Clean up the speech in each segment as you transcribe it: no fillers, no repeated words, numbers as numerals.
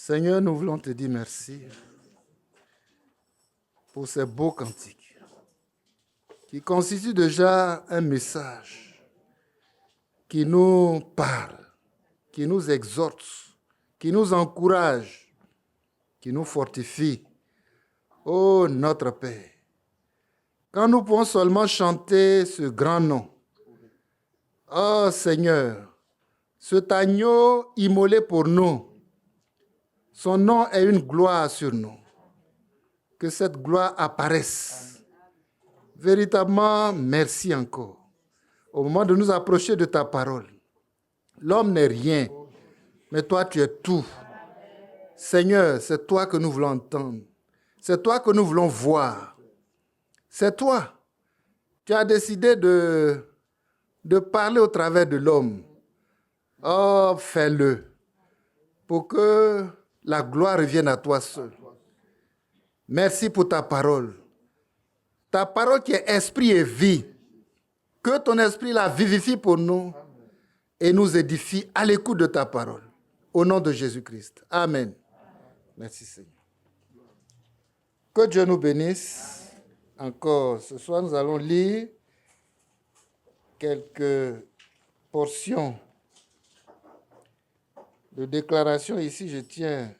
Seigneur, nous voulons te dire merci pour ces beaux cantiques qui constituent déjà un message qui nous parle, qui nous exhorte, qui nous encourage, qui nous fortifie. Ô notre Père, quand nous pouvons seulement chanter ce grand nom, ô Seigneur, cet agneau immolé pour nous, son nom est une gloire sur nous. Que cette gloire apparaisse. Véritablement, merci encore. Au moment de nous approcher de ta parole, l'homme n'est rien, mais toi tu es tout. Seigneur, c'est toi que nous voulons entendre. C'est toi que nous voulons voir. C'est toi. Tu as décidé de parler au travers de l'homme. Oh, fais-le pour que la gloire revienne à toi seul. Merci pour ta parole. Ta parole qui est esprit et vie. Que ton esprit la vivifie pour nous et nous édifie à l'écoute de ta parole. Au nom de Jésus-Christ. Amen. Merci Seigneur. Que Dieu nous bénisse. Encore, ce soir, nous allons lire quelques portions de déclaration. Ici, je tiens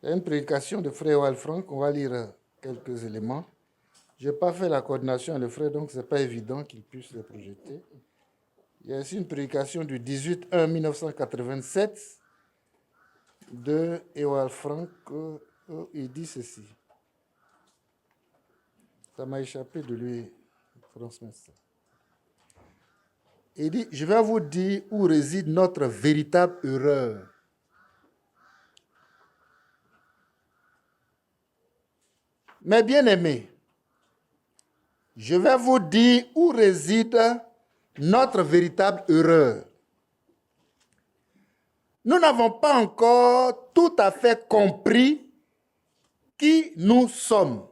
une prédication de frère Walfranc. On va lire quelques éléments. Je n'ai pas fait la coordination avec le frère, donc ce n'est pas évident qu'il puisse le projeter. Il y a ici une prédication du 18-1-1987 de Ewald Frank. Il dit ceci. Ça m'a échappé de lui transmettre ça. Il dit, je vais vous dire où réside notre véritable erreur. Mes bien-aimés, je vais vous dire où réside notre véritable erreur. Nous n'avons pas encore tout à fait compris qui nous sommes.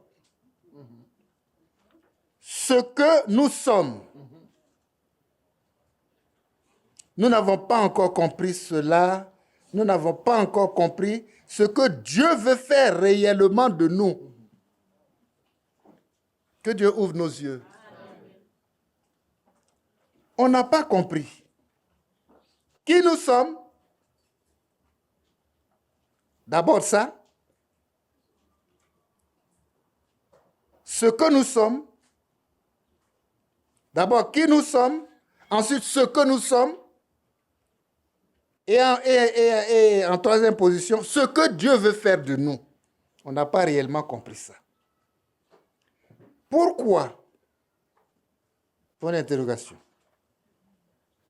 Ce que nous sommes. Nous n'avons pas encore compris cela. Nous n'avons pas encore compris ce que Dieu veut faire réellement de nous. Que Dieu ouvre nos yeux. On n'a pas compris qui nous sommes. D'abord ça. Ce que nous sommes. D'abord qui nous sommes. Ensuite ce que nous sommes. Et en troisième position, ce que Dieu veut faire de nous. On n'a pas réellement compris ça. Pourquoi? Point d'interrogation.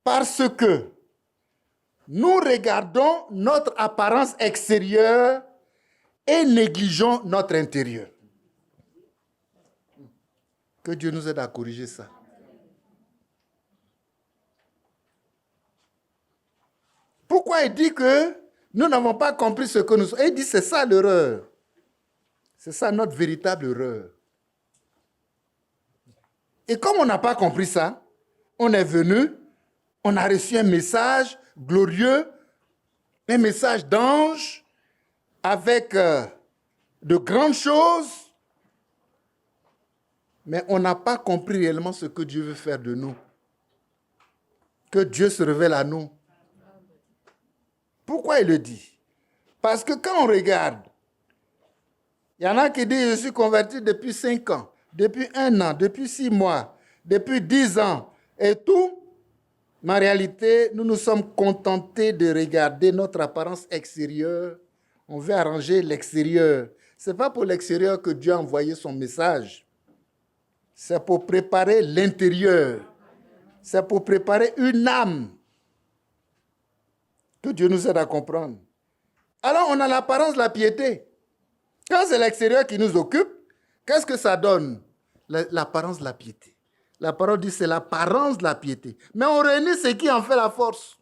Parce que nous regardons notre apparence extérieure et négligeons notre intérieur. Que Dieu nous aide à corriger ça. Pourquoi il dit que nous n'avons pas compris ce que nous sommes? Il dit c'est ça l'erreur. C'est ça notre véritable erreur. Et comme on n'a pas compris ça, on est venu, on a reçu un message glorieux, un message d'ange avec de grandes choses, mais on n'a pas compris réellement ce que Dieu veut faire de nous. Que Dieu se révèle à nous. Pourquoi il le dit? Parce que quand on regarde, il y en a qui disent je suis converti depuis 5 ans, depuis 1 an, depuis 6 mois, depuis 10 ans et tout. Mais en réalité, nous nous sommes contentés de regarder notre apparence extérieure. On veut arranger l'extérieur. Ce n'est pas pour l'extérieur que Dieu a envoyé son message. C'est pour préparer l'intérieur. C'est pour préparer une âme. Que Dieu nous aide à comprendre. Alors, on a l'apparence de la piété. Quand c'est l'extérieur qui nous occupe, qu'est-ce que ça donne? L'apparence de la piété. La parole dit c'est l'apparence de la piété. Mais on réunit ce qui en fait la force.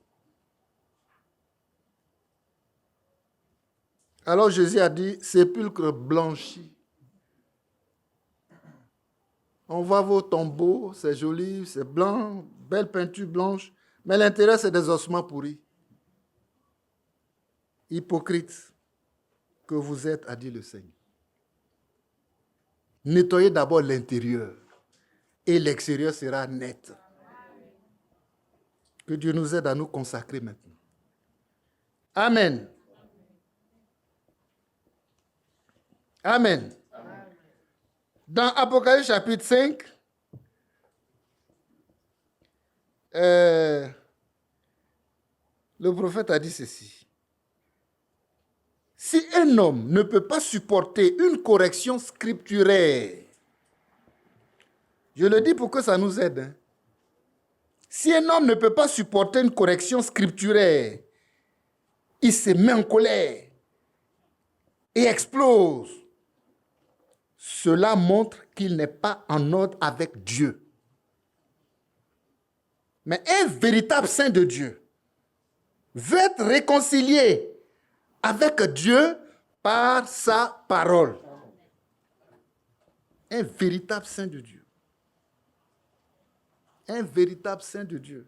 Alors Jésus a dit, sépulcre blanchi. On voit vos tombeaux, c'est joli, c'est blanc, belle peinture blanche, mais l'intérieur c'est des ossements pourris. Hypocrite. que vous êtes, a dit le Seigneur. Nettoyez d'abord l'intérieur et l'extérieur sera net. Que Dieu nous aide à nous consacrer maintenant. Amen. Amen. Dans Apocalypse chapitre 5, le prophète a dit ceci. Si un homme ne peut pas supporter une correction scripturaire, je le dis pour que ça nous aide. Hein. Si un homme ne peut pas supporter une correction scripturaire, il se met en colère et explose. Cela montre qu'il n'est pas en ordre avec Dieu. Mais un véritable saint de Dieu veut être réconcilié avec Dieu par sa parole. Un véritable saint de Dieu. Un véritable saint de Dieu.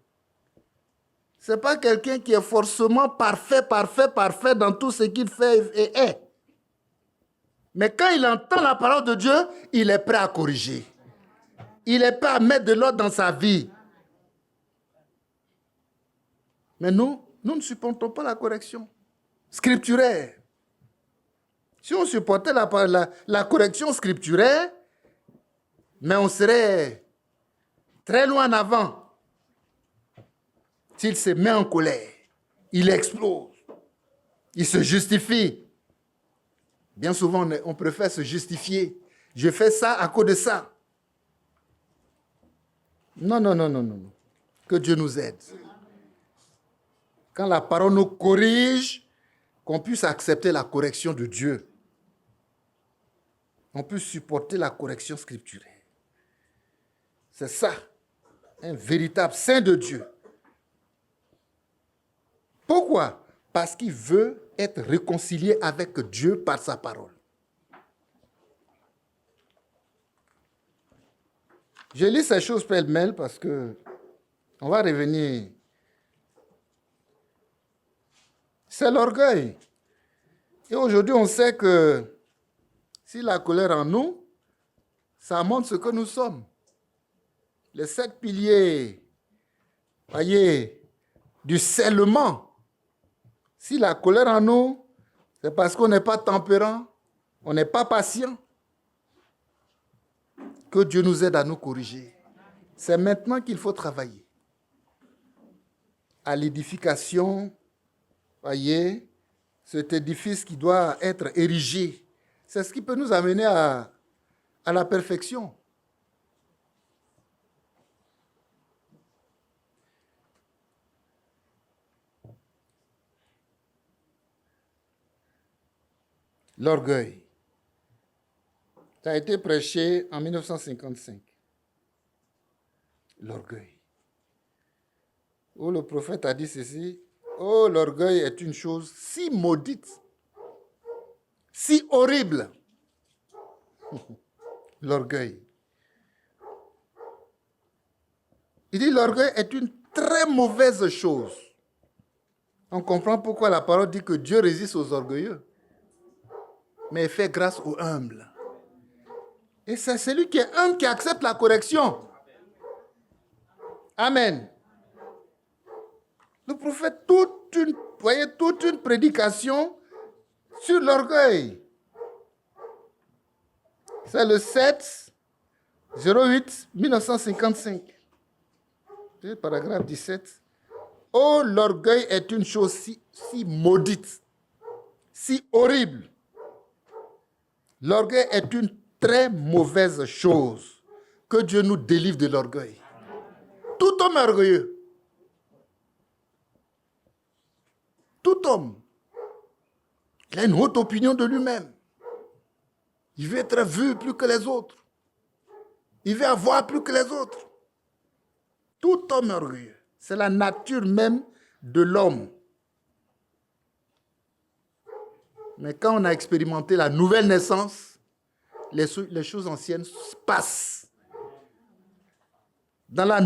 Ce n'est pas quelqu'un qui est forcément parfait dans tout ce qu'il fait et est. Mais quand il entend la parole de Dieu, il est prêt à corriger. Il est prêt à mettre de l'ordre dans sa vie. Mais nous ne supportons pas la correction scripturaire. Si on supportait la correction scripturaire, mais on serait très loin en avant. S'il se met en colère, il explose, il se justifie. Bien souvent, on préfère se justifier. Je fais ça à cause de ça. Non. Que Dieu nous aide. Quand la parole nous corrige, qu'on puisse accepter la correction de Dieu. On peut supporter la correction scripturaire. C'est ça, un véritable saint de Dieu. Pourquoi? Parce qu'il veut être réconcilié avec Dieu par sa parole. Je lis ces choses pêle-mêle parce que on va revenir. C'est l'orgueil. Et aujourd'hui, on sait que si la colère en nous, ça montre ce que nous sommes. Les 7 piliers, voyez, du scellement. Si la colère en nous, c'est parce qu'on n'est pas tempérant, on n'est pas patient. Que Dieu nous aide à nous corriger. C'est maintenant qu'il faut travailler. À l'édification, voyez, cet édifice qui doit être érigé, c'est ce qui peut nous amener à la perfection. L'orgueil. Ça a été prêché en 1955. L'orgueil. Où le prophète a dit ceci. Oh, l'orgueil est une chose si maudite, si horrible. L'orgueil. Il dit l'orgueil est une très mauvaise chose. On comprend pourquoi la parole dit que Dieu résiste aux orgueilleux, mais il fait grâce aux humbles. Et c'est celui qui est humble qui accepte la correction. Amen. Le prophète, toute une prédication sur l'orgueil. C'est le 7-08-1955. C'est le paragraphe 17. Oh, l'orgueil est une chose si maudite, si horrible. L'orgueil est une très mauvaise chose. Que Dieu nous délivre de l'orgueil. Tout homme est orgueilleux. Tout homme. Il a une haute opinion de lui-même. Il veut être vu plus que les autres. Il veut avoir plus que les autres. Tout homme est orgueilleux. C'est la nature même de l'homme. Mais quand on a expérimenté la nouvelle naissance, les choses anciennes passent. Dans la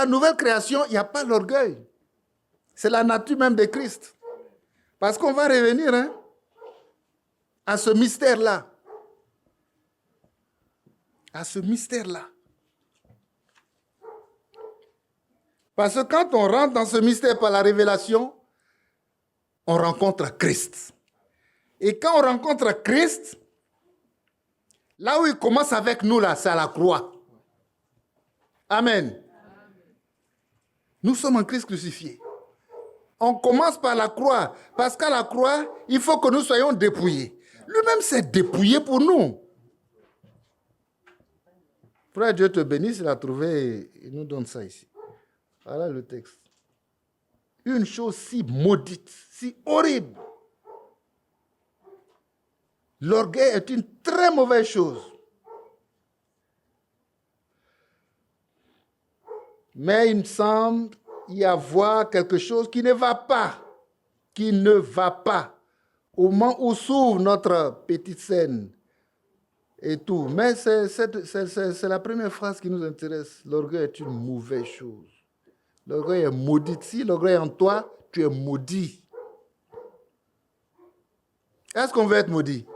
nouvelle création, il n'y a pas l'orgueil. C'est la nature même de Christ. Parce qu'on va revenir, hein? à ce mystère-là. À ce mystère-là. Parce que quand on rentre dans ce mystère par la révélation, on rencontre Christ. Et quand on rencontre Christ, là où il commence avec nous, là, c'est à la croix. Amen. Nous sommes en Christ crucifié. On commence par la croix, parce qu'à la croix, il faut que nous soyons dépouillés. Lui-même s'est dépouillé pour nous. Frère, Dieu te bénisse, il a trouvé, il nous donne ça ici. Voilà le texte. Une chose si maudite, si horrible. L'orgueil est une très mauvaise chose. Mais il me semble y avoir quelque chose qui ne va pas. Qui ne va pas. Au moment où s'ouvre notre petite scène et tout. Mais c'est la première phrase qui nous intéresse. L'orgueil est une mauvaise chose. L'orgueil est maudit. Si l'orgueil est en toi, tu es maudit. Est-ce qu'on veut être maudit?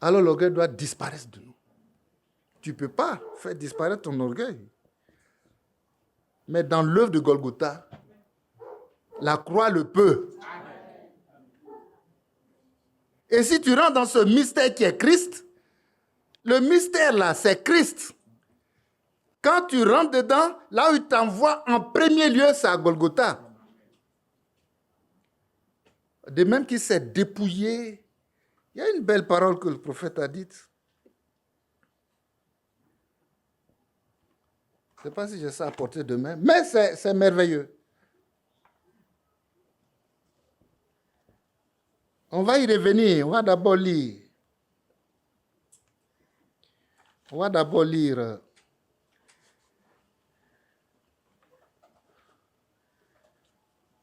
Alors l'orgueil doit disparaître de nous. Tu ne peux pas faire disparaître ton orgueil. Mais dans l'œuvre de Golgotha, la croix le peut. Et si tu rentres dans ce mystère qui est Christ, le mystère là, c'est Christ. Quand tu rentres dedans, là où il t'envoie en premier lieu, c'est à Golgotha. De même qu'il s'est dépouillé, il y a une belle parole que le prophète a dite. Je ne sais pas si j'ai ça à portée de main, mais c'est merveilleux. On va y revenir, on va d'abord lire. On va d'abord lire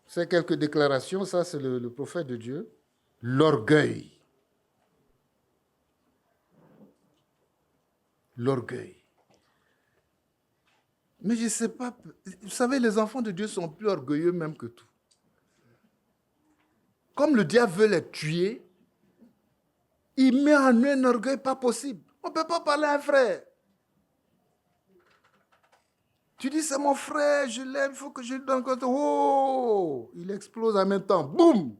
ces quelques déclarations, ça c'est le prophète de Dieu. L'orgueil. L'orgueil. Mais je ne sais pas, vous savez, les enfants de Dieu sont plus orgueilleux même que tout. Comme le diable veut les tuer, il met en eux un orgueil pas possible. On ne peut pas parler à un frère. Tu dis, c'est mon frère, je l'aime, il faut que je lui donne compte. Oh, il explose en même temps. Boum!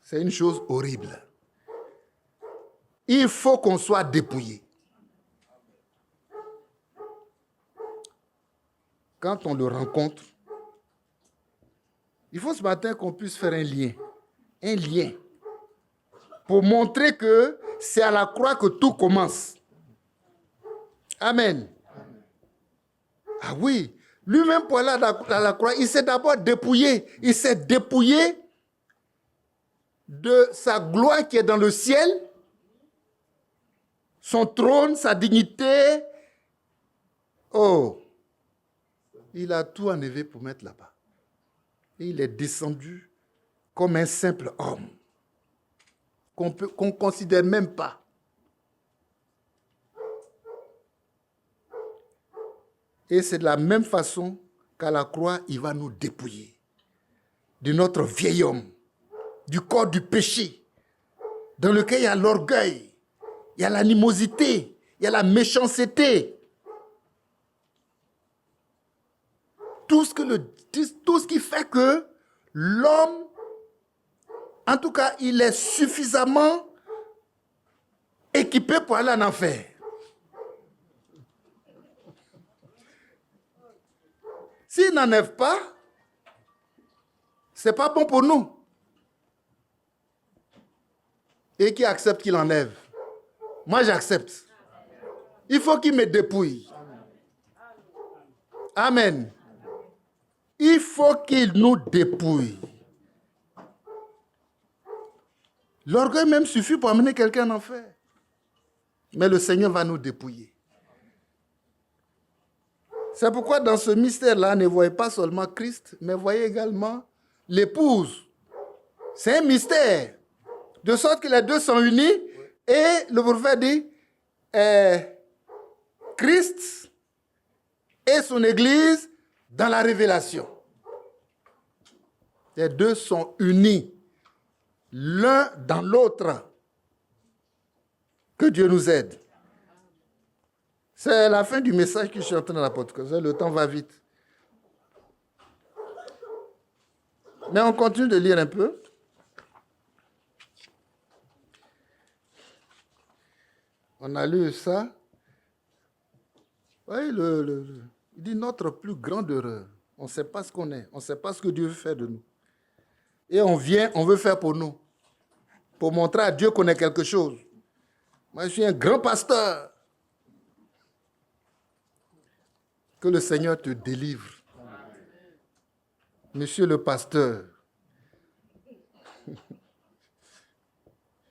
C'est une chose horrible. Il faut qu'on soit dépouillé. Quand on le rencontre, il faut ce matin qu'on puisse faire un lien. Un lien. Pour montrer que c'est à la croix que tout commence. Amen. Ah oui. Lui-même, pour aller à la croix, il s'est d'abord dépouillé. Il s'est dépouillé de sa gloire qui est dans le ciel, son trône, sa dignité. Oh, il a tout enlevé pour mettre là-bas. Et il est descendu comme un simple homme qu'on ne considère même pas. Et c'est de la même façon qu'à la croix, il va nous dépouiller de notre vieil homme, du corps du péché, dans lequel il y a l'orgueil, il y a l'animosité, il y a la méchanceté. Tout ce qui fait que l'homme, en tout cas, il est suffisamment équipé pour aller en enfer. S'il n'enlève pas, ce n'est pas bon pour nous. Et qui accepte qu'il enlève? Moi, j'accepte. Il faut qu'il me dépouille. Amen. Il faut qu'il nous dépouille. L'orgueil même suffit pour amener quelqu'un en enfer. Mais le Seigneur va nous dépouiller. C'est pourquoi dans ce mystère-là, ne voyez pas seulement Christ, mais voyez également l'épouse. C'est un mystère. De sorte que les deux sont unis. Et le prophète dit, Christ et son Église dans la révélation. Les deux sont unis, l'un dans l'autre. Que Dieu nous aide. C'est la fin du message que je suis en train d'apporter. Le temps va vite. Mais on continue de lire un peu. On a lu ça. Oui, il dit notre plus grande erreur. On ne sait pas ce qu'on est. On ne sait pas ce que Dieu veut faire de nous. Et on vient, on veut faire pour nous. Pour montrer à Dieu qu'on est quelque chose. Moi, je suis un grand pasteur. Que le Seigneur te délivre. Monsieur le pasteur.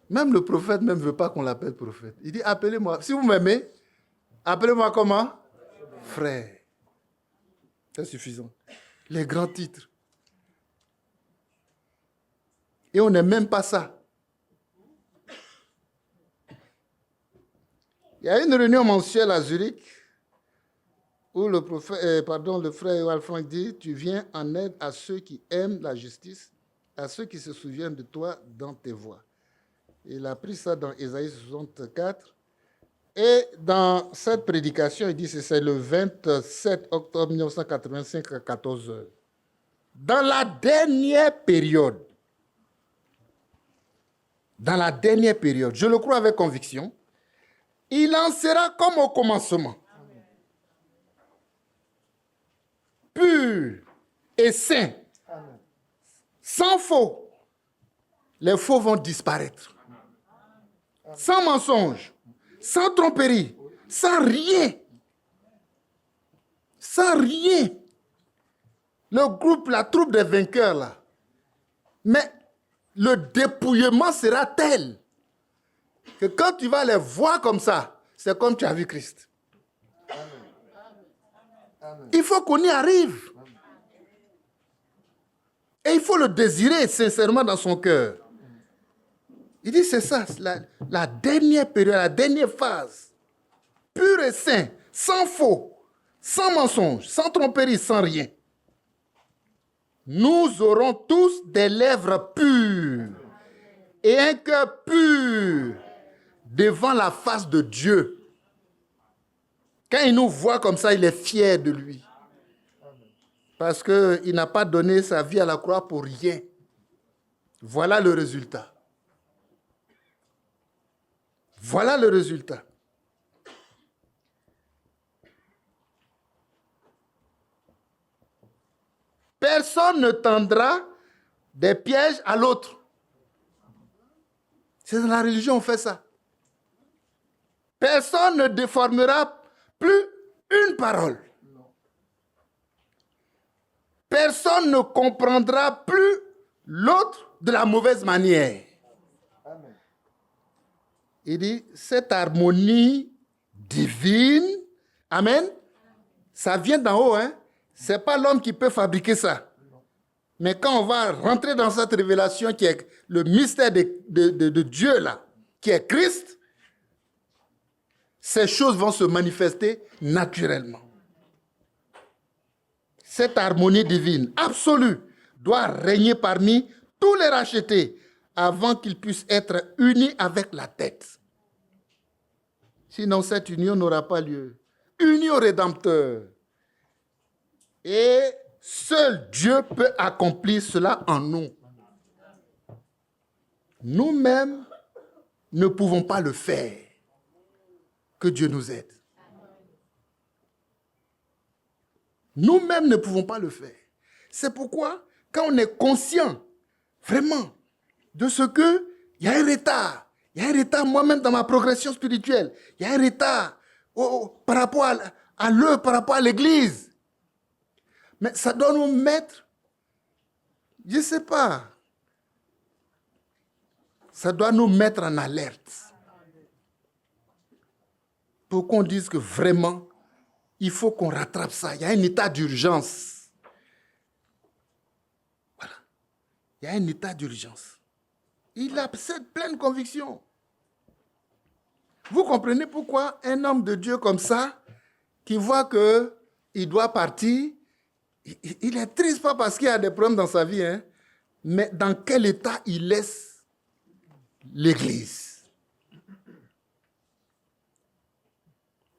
Même le prophète ne veut pas qu'on l'appelle prophète. Il dit, appelez-moi. Si vous m'aimez, appelez-moi comment? Frère. C'est suffisant. Les grands titres. Et on n'est même pas ça. Il y a une réunion mensuelle à Zurich où le frère Ewald Frank dit, tu viens en aide à ceux qui aiment la justice, à ceux qui se souviennent de toi dans tes voies. Il a pris ça dans Ésaïe 64. Et dans cette prédication, il dit que c'est le 27 octobre 1985 à 14 heures. Dans la dernière période, je le crois avec conviction, il en sera comme au commencement. Pur et saint, sans faux. Les faux vont disparaître. Sans mensonge, sans tromperie, sans rien. Sans rien. La troupe des vainqueurs, là. Mais le dépouillement sera tel que quand tu vas les voir comme ça, c'est comme tu as vu Christ. Amen. Il faut qu'on y arrive. Et il faut le désirer sincèrement dans son cœur. Il dit, c'est ça, la dernière période, la dernière phase. Pur et saint, sans faux, sans mensonge, sans tromperie, sans rien. Nous aurons tous des lèvres pures et un cœur pur devant la face de Dieu. Quand il nous voit comme ça, il est fier de lui. Parce qu'il n'a pas donné sa vie à la croix pour rien. Voilà le résultat. Voilà le résultat. Personne ne tendra des pièges à l'autre. C'est dans la religion, on fait ça. Personne ne déformera plus une parole. Personne ne comprendra plus l'autre de la mauvaise manière. Amen. Il dit, cette harmonie divine, amen, ça vient d'en haut, hein. Ce n'est pas l'homme qui peut fabriquer ça. Mais quand on va rentrer dans cette révélation qui est le mystère de Dieu, là, qui est Christ, ces choses vont se manifester naturellement. Cette harmonie divine absolue doit régner parmi tous les rachetés avant qu'ils puissent être unis avec la tête. Sinon, cette union n'aura pas lieu. Unis au Rédempteur. Et seul Dieu peut accomplir cela en nous. Nous-mêmes ne pouvons pas le faire. Que Dieu nous aide. Nous-mêmes ne pouvons pas le faire. C'est pourquoi, quand on est conscient, vraiment, de ce qu'il y a un retard, il y a un retard moi-même dans ma progression spirituelle, il y a un retard par rapport à l'œuvre, par rapport à l'Église. Mais ça doit nous mettre, je ne sais pas, ça doit nous mettre en alerte. Pour qu'on dise que vraiment, il faut qu'on rattrape ça. Il y a un état d'urgence. Voilà. Il y a un état d'urgence. Il a cette pleine conviction. Vous comprenez pourquoi un homme de Dieu comme ça, qui voit qu'il doit partir, il est triste, pas parce qu'il y a des problèmes dans sa vie, hein, mais dans quel état il laisse l'Église?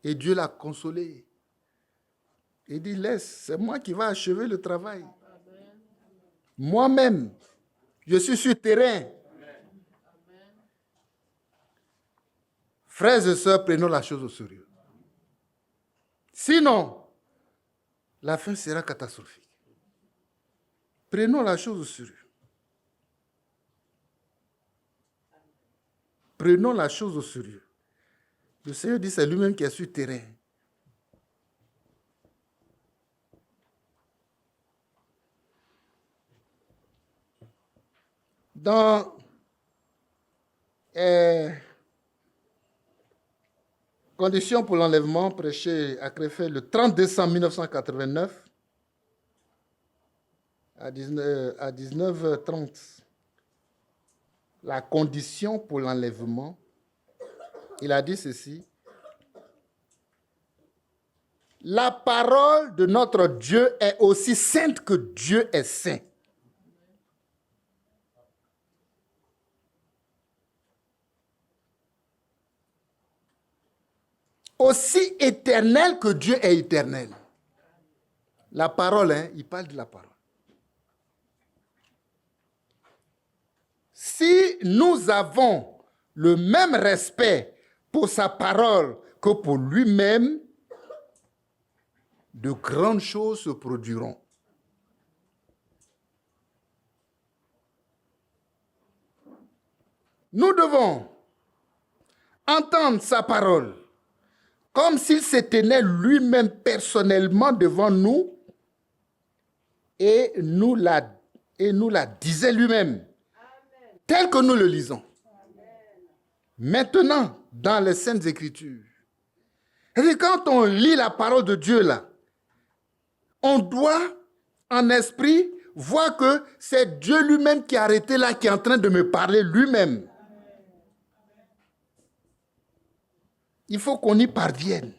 Et Dieu l'a consolé. Il dit, laisse, c'est moi qui vais achever le travail. Moi-même, je suis sur terrain. Frères et sœurs, prenons la chose au sérieux. Sinon, la fin sera catastrophique. Prenons la chose au sérieux. Prenons la chose au sérieux. Le Seigneur dit, c'est lui-même qui est sur terrain. Dans Conditions pour l'enlèvement, prêché à Krefeld le 30 décembre 1989 à 19h30. La condition pour l'enlèvement, il a dit ceci. La parole de notre Dieu est aussi sainte que Dieu est saint. Aussi éternel que Dieu est éternel. La parole, il parle de la parole. Si nous avons le même respect pour sa parole que pour lui-même, de grandes choses se produiront. Nous devons entendre sa parole comme s'il se tenait lui-même personnellement devant nous et nous la disait lui-même, tel que nous le lisons. Maintenant, dans les Saintes Écritures, et quand on lit la parole de Dieu là, on doit en esprit voir que c'est Dieu lui-même qui a arrêté là, qui est en train de me parler lui-même. Il faut qu'on y parvienne.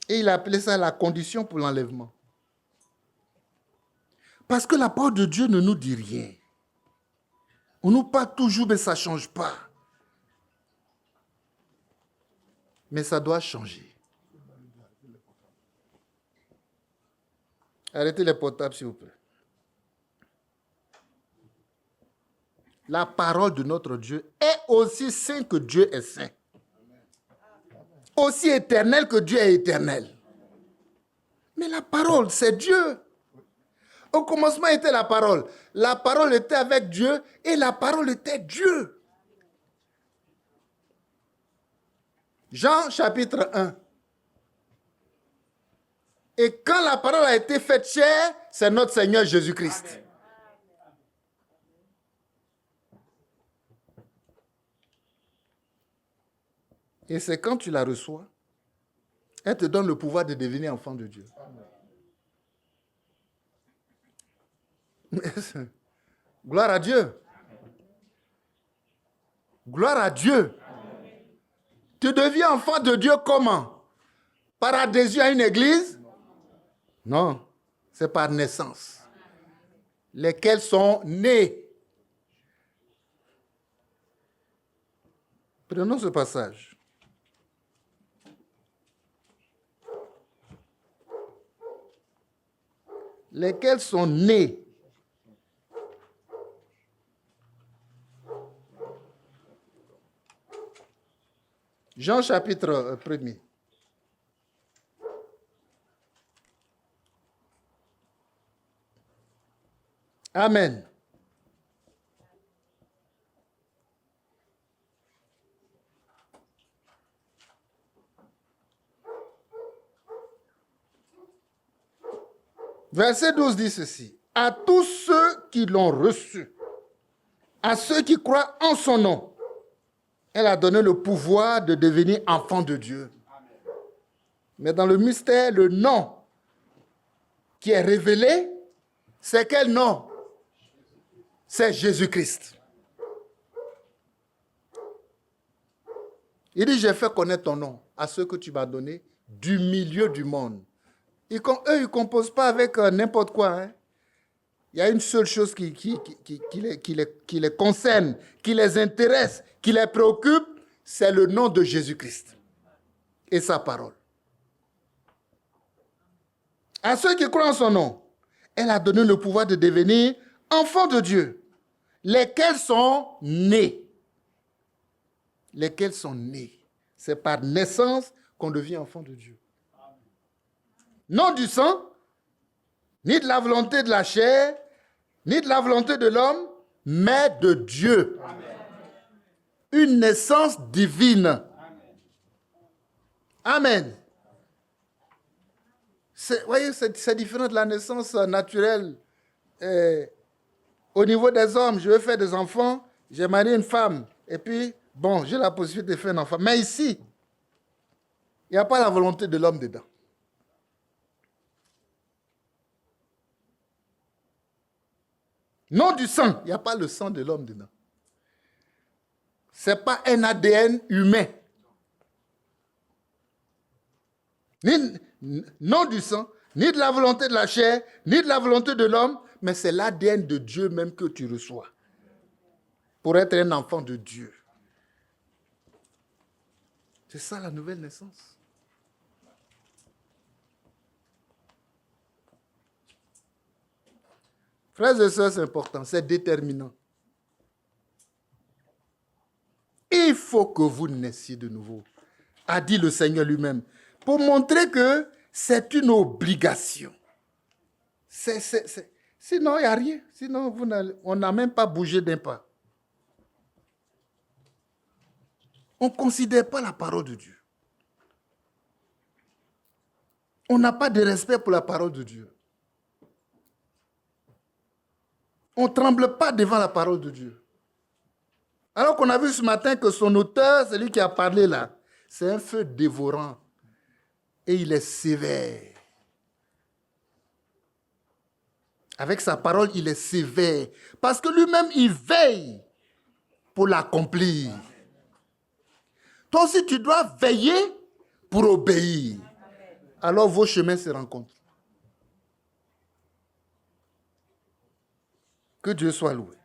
Et il a appelé ça la condition pour l'enlèvement. Parce que la parole de Dieu ne nous dit rien. On nous parle toujours, mais ça ne change pas. Mais ça doit changer. Arrêtez les portables, s'il vous plaît. La parole de notre Dieu est aussi sainte que Dieu est saint. Aussi éternel que Dieu est éternel. Mais la parole, c'est Dieu. Au commencement était la parole. La parole était avec Dieu et la parole était Dieu. Jean chapitre 1. Et quand la parole a été faite chair, c'est notre Seigneur Jésus-Christ. Amen. Et c'est quand tu la reçois, elle te donne le pouvoir de devenir enfant de Dieu. Amen. Gloire à Dieu. Gloire à Dieu. Amen. Tu deviens enfant de Dieu comment? Par adhésion à une église? Non, c'est par naissance. Lesquels sont nés. Prenons ce passage. Lesquels sont nés. Jean chapitre 1er. Amen. Verset 12 dit ceci. À tous ceux qui l'ont reçu, à ceux qui croient en son nom, elle a donné le pouvoir de devenir enfant de Dieu. Amen. Mais dans le mystère, le nom qui est révélé, c'est quel nom? C'est Jésus-Christ. Il dit, j'ai fait connaître ton nom à ceux que tu m'as donnés du milieu du monde. Eux, ils ne composent pas avec n'importe quoi. Hein. Il y a une seule chose qui les concerne, qui les intéresse, qui les préoccupe, c'est le nom de Jésus-Christ et sa parole. À ceux qui croient en son nom, elle a donné le pouvoir de devenir enfants de Dieu, lesquels sont nés. Lesquels sont nés. C'est par naissance qu'on devient enfant de Dieu. Non du sang, ni de la volonté de la chair, ni de la volonté de l'homme, mais de Dieu. Amen. Une naissance divine. Amen. Vous voyez, c'est différent de la naissance naturelle. Au niveau des hommes, je veux faire des enfants, j'ai marié une femme, et puis, bon, j'ai la possibilité de faire un enfant. Mais ici, il n'y a pas la volonté de l'homme dedans. Non du sang, il n'y a pas le sang de l'homme dedans. Ce n'est pas un ADN humain. Non du sang, ni de la volonté de la chair, ni de la volonté de l'homme, mais c'est l'ADN de Dieu même que tu reçois pour être un enfant de Dieu. C'est ça la nouvelle naissance. Frères et sœurs, c'est important, c'est déterminant. Il faut que vous naissiez de nouveau, a dit le Seigneur lui-même, pour montrer que c'est une obligation. Sinon, il n'y a rien. Sinon, on n'a même pas bougé d'un pas. On ne considère pas la parole de Dieu. On n'a pas de respect pour la parole de Dieu. On ne tremble pas devant la parole de Dieu. Alors qu'on a vu ce matin que son auteur, celui qui a parlé là, c'est un feu dévorant. Et il est sévère. Avec sa parole, il est sévère. Parce que lui-même, il veille pour l'accomplir. Toi aussi, tu dois veiller pour obéir. Alors vos chemins se rencontrent. Que Dieu soit loué.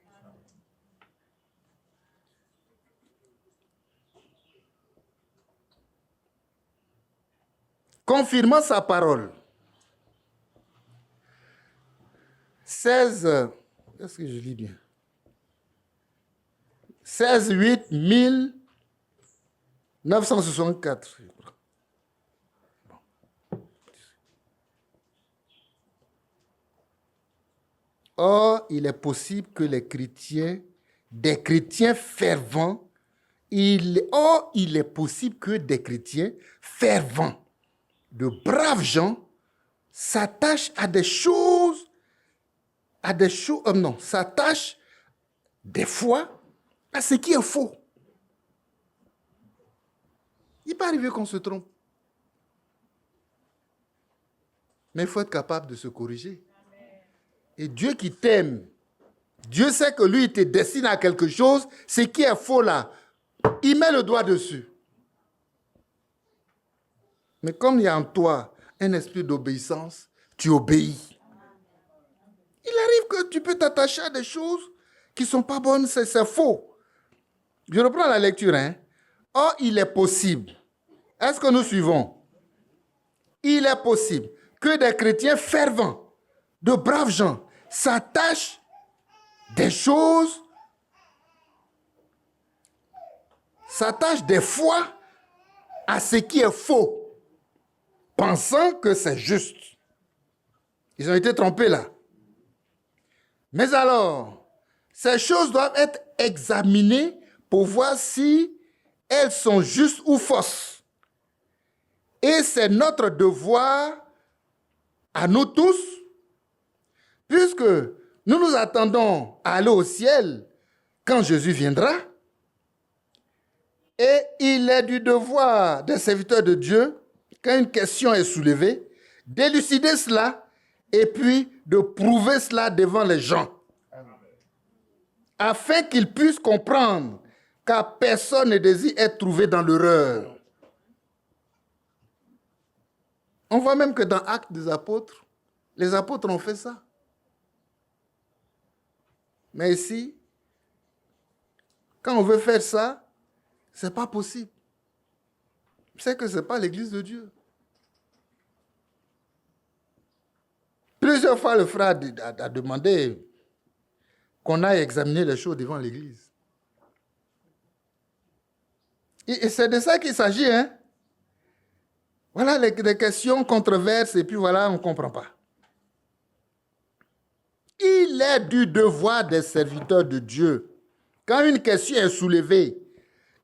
Confirmant sa parole. 16, est-ce que je lis bien? 16, 8, 1964. Or, il est possible que des chrétiens fervents, il est possible que des chrétiens fervents, de braves gens, s'attachent à des choses, s'attachent des fois à ce qui est faux. Il peut arriver qu'on se trompe. Mais il faut être capable de se corriger. Et Dieu qui t'aime, Dieu sait que lui, il te destine à quelque chose, ce qui est faux là, il met le doigt dessus. Mais comme il y a en toi un esprit d'obéissance, tu obéis. Il arrive que tu peux t'attacher à des choses qui ne sont pas bonnes, c'est faux. Je reprends la lecture. Or, il est possible. Est-ce que nous suivons? Il est possible que des chrétiens fervents, de braves gens, s'attachent des choses, s'attachent des fois à ce qui est faux, pensant que c'est juste. Ils ont été trompés là. Mais alors, ces choses doivent être examinées pour voir si elles sont justes ou fausses. Et c'est notre devoir à nous tous, puisque nous nous attendons à aller au ciel quand Jésus viendra. Et il est du devoir des serviteurs de Dieu, quand une question est soulevée, d'élucider cela et puis de prouver cela devant les gens. Afin qu'ils puissent comprendre car personne ne désire être trouvé dans l'erreur. On voit même que dans Actes des Apôtres, les apôtres ont fait ça. Mais ici, quand on veut faire ça, ce n'est pas possible. C'est que ce n'est pas l'Église de Dieu. Plusieurs fois, le frère a demandé qu'on aille examiner les choses devant l'Église. Et c'est de ça qu'il s'agit, hein? Voilà les questions controverses, et puis voilà, on ne comprend pas. Il est du devoir des serviteurs de Dieu, quand une question est soulevée,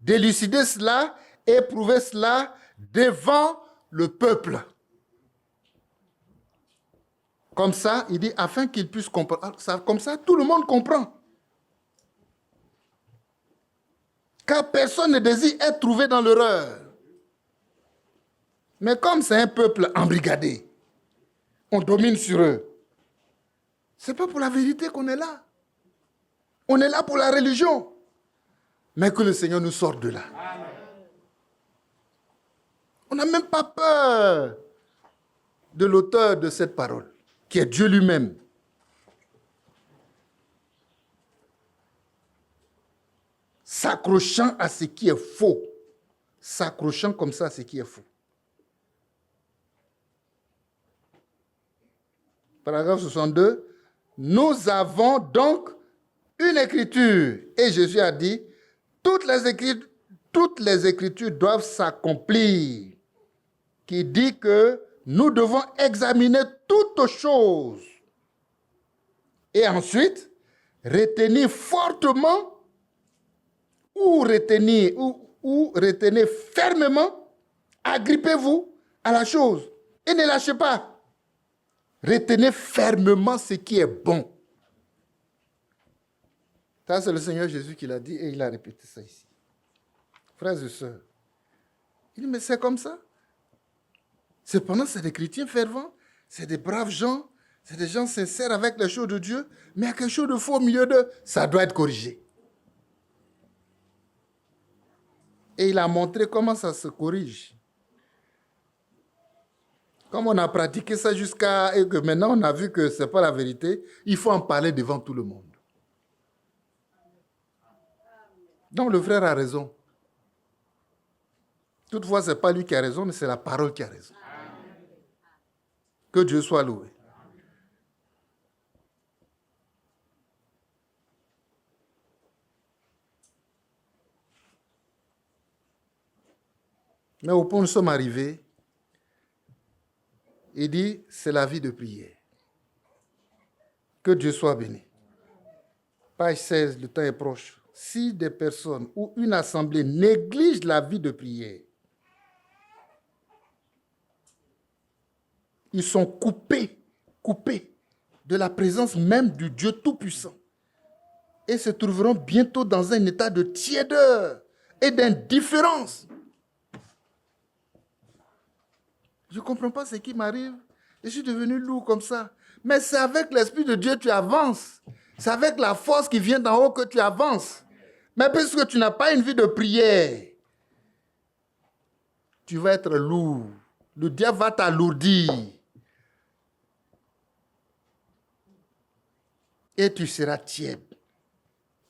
d'élucider cela et prouver cela devant le peuple. Comme ça, il dit, afin qu'ils puissent comprendre. Comme ça, tout le monde comprend. Car personne ne désire être trouvé dans l'erreur. Mais comme c'est un peuple embrigadé, on domine sur eux. Ce n'est pas pour la vérité qu'on est là. On est là pour la religion. Mais que le Seigneur nous sorte de là. Amen. On n'a même pas peur de l'auteur de cette parole, qui est Dieu lui-même. S'accrochant à ce qui est faux. S'accrochant comme ça à ce qui est faux. Paragraphe 62. Nous avons donc une écriture. Et Jésus a dit, toutes les écritures doivent s'accomplir. Qui dit que nous devons examiner toutes choses. Et ensuite, retenir fortement ou retenir fermement, agrippez-vous à la chose et ne lâchez pas. Retenez fermement ce qui est bon. Ça, c'est le Seigneur Jésus qui l'a dit et il a répété ça ici. Frères et sœurs, il dit, mais c'est comme ça. Cependant, c'est des chrétiens fervents, c'est des braves gens, c'est des gens sincères avec les choses de Dieu, mais il y a quelque chose de faux au milieu d'eux, ça doit être corrigé. Et il a montré comment ça se corrige. Comme on a pratiqué ça jusqu'à... Et que maintenant on a vu que ce n'est pas la vérité, il faut en parler devant tout le monde. Donc le frère a raison. Toutefois, ce n'est pas lui qui a raison, mais c'est la parole qui a raison. Que Dieu soit loué. Mais au point où nous sommes arrivés, il dit, c'est la vie de prière. Que Dieu soit béni. Page 16, le temps est proche. Si des personnes ou une assemblée néglige la vie de prière, ils sont coupés de la présence même du Dieu Tout-Puissant et se trouveront bientôt dans un état de tiédeur et d'indifférence. Je ne comprends pas ce qui m'arrive. Je suis devenu lourd comme ça. Mais c'est avec l'Esprit de Dieu que tu avances. C'est avec la force qui vient d'en haut que tu avances. Mais puisque tu n'as pas une vie de prière, tu vas être lourd. Le diable va t'alourdir. Et tu seras tiède.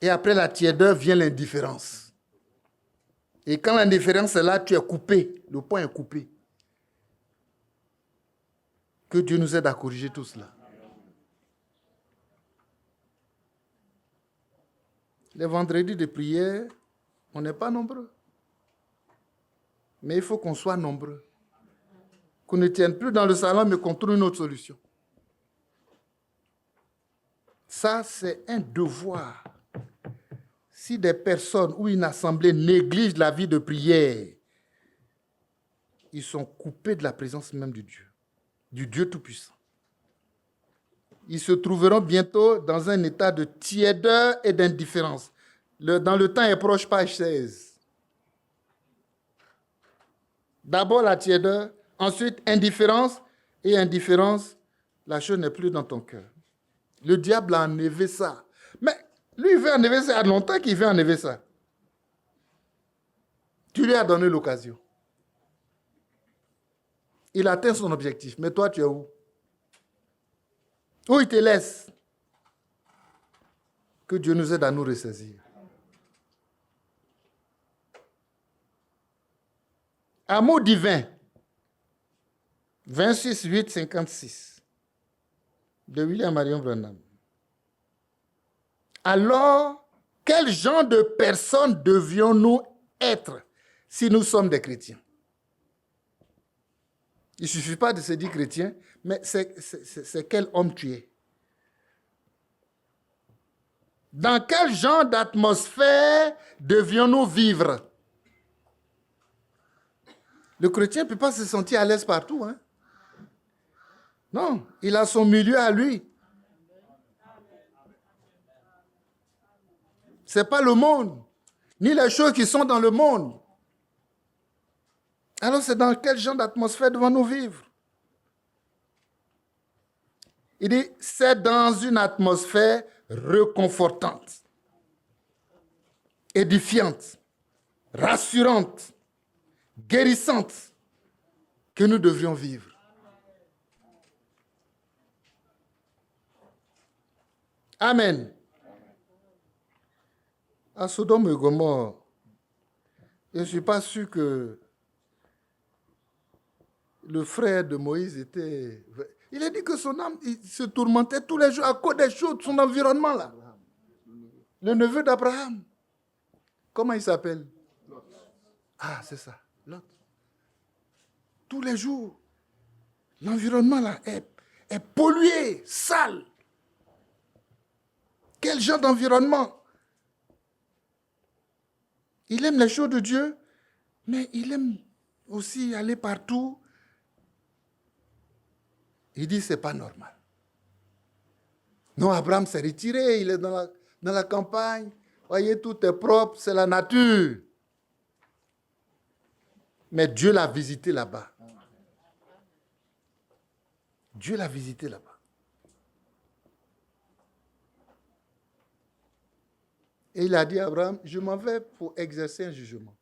Et après la tiédeur vient l'indifférence. Et quand l'indifférence est là, tu es coupé. Le point est coupé. Que Dieu nous aide à corriger tout cela. Les vendredis de prière, on n'est pas nombreux. Mais il faut qu'on soit nombreux. Qu'on ne tienne plus dans le salon, mais qu'on trouve une autre solution. Ça, c'est un devoir. Si des personnes ou une assemblée négligent la vie de prière, ils sont coupés de la présence même du Dieu Tout-Puissant. Ils se trouveront bientôt dans un état de tiédeur et d'indifférence. Dans le temps est proche, page 16. D'abord la tiédeur, ensuite indifférence, et indifférence, la chose n'est plus dans ton cœur. Le diable a enlevé ça. Mais lui, il veut enlever ça. Il y a longtemps qu'il veut enlever ça. Tu lui as donné l'occasion. Il atteint son objectif. Mais toi, tu es où? Où il te laisse? Que Dieu nous aide à nous ressaisir. Amour divin. 26, 8, 56. De William Marion Branham. Alors, quel genre de personnes devions-nous être si nous sommes des chrétiens? Il ne suffit pas de se dire chrétien, mais c'est quel homme tu es. Dans quel genre d'atmosphère devions-nous vivre? Le chrétien ne peut pas se sentir à l'aise partout. Hein? Non, il a son milieu à lui. Ce n'est pas le monde, ni les choses qui sont dans le monde. Alors c'est dans quel genre d'atmosphère devons-nous vivre? Il dit, c'est dans une atmosphère réconfortante, édifiante, rassurante, guérissante que nous devrions vivre. Amen. À Sodome et Gomorrhe, je ne suis pas sûr que le frère de Moïse était... Il a dit que son âme il se tourmentait tous les jours à cause des choses de son environnement là. Le neveu d'Abraham. Comment il s'appelle? Ah, c'est ça, Lot. Tous les jours, l'environnement là est pollué, sale. Quel genre d'environnement? Il aime les choses de Dieu, mais il aime aussi aller partout. Il dit, c'est pas normal. Non, Abraham s'est retiré, il est dans la campagne. Voyez, tout est propre, c'est la nature. Mais Dieu l'a visité là-bas. Dieu l'a visité là-bas. Et il a dit à Abraham, je m'en vais pour exercer un jugement.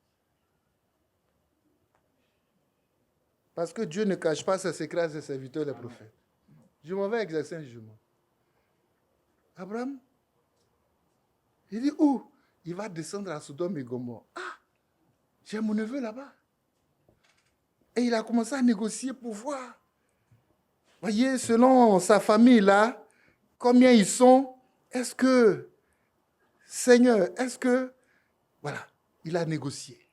Parce que Dieu ne cache pas ses secrets à ses serviteurs, les prophètes. Je m'en vais exercer un jugement. Abraham, il dit où? Il va descendre à Sodome et Gomorrhe. Ah, j'ai mon neveu là-bas. Et il a commencé à négocier pour voir. Voyez, selon sa famille là, combien ils sont, est-ce que, Seigneur, est-ce que... Voilà, il a négocié.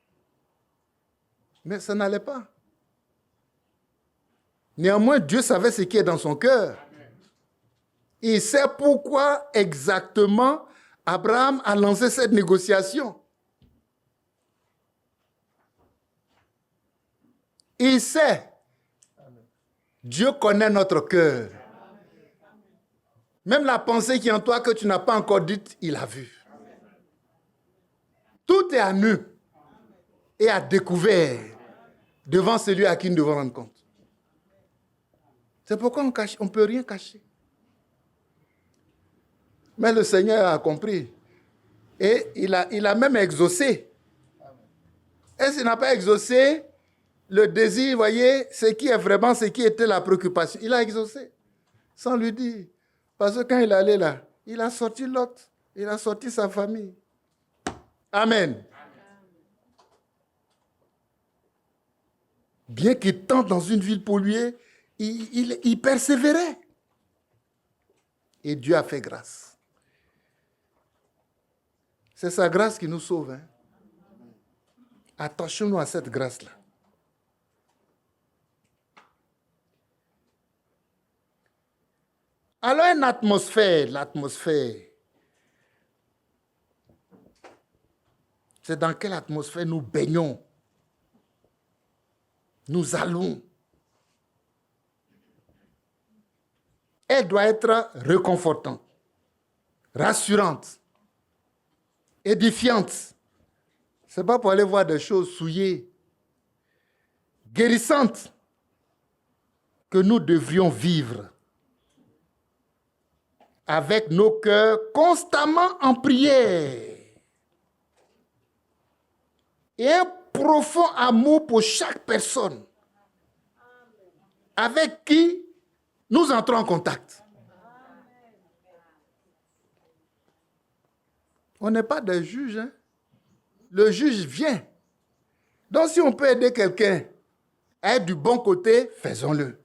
Mais ça n'allait pas. Néanmoins, Dieu savait ce qui est dans son cœur. Il sait pourquoi exactement Abraham a lancé cette négociation. Il sait. Dieu connaît notre cœur. Même la pensée qui est en toi que tu n'as pas encore dite, il a vu. Tout est à nu et à découvert devant celui à qui nous devons rendre compte. C'est pourquoi on ne peut rien cacher. Mais le Seigneur a compris. Et il a même exaucé. Et s'il n'a pas exaucé, le désir, voyez, ce qui est vraiment, ce qui était la préoccupation, il a exaucé. Sans lui dire. Parce que quand il allait là, il a sorti l'autre. Il a sorti sa famille. Amen. Bien qu'il tente dans une ville polluée, il persévérait. Et Dieu a fait grâce. C'est sa grâce qui nous sauve. Hein? Attachons-nous à cette grâce-là. Alors une l'atmosphère, c'est dans quelle atmosphère nous baignons, nous allons. Elle doit être réconfortante, rassurante, édifiante. Ce n'est pas pour aller voir des choses souillées, guérissantes que nous devrions vivre avec nos cœurs constamment en prière et un profond amour pour chaque personne. avec qui nous entrons en contact. On n'est pas des juges. Hein? Le juge vient. Donc si on peut aider quelqu'un à être du bon côté, faisons-le.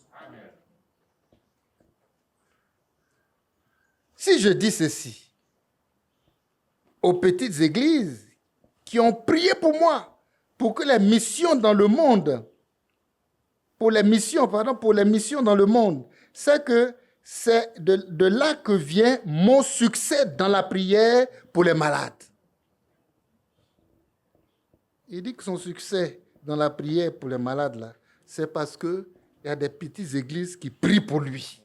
Si je dis ceci aux petites églises qui ont prié pour moi, pour que les missions dans le monde, pour les missions dans le monde, c'est que c'est de là que vient mon succès dans la prière pour les malades. Il dit que son succès dans la prière pour les malades, là, c'est parce qu'il y a des petites églises qui prient pour lui.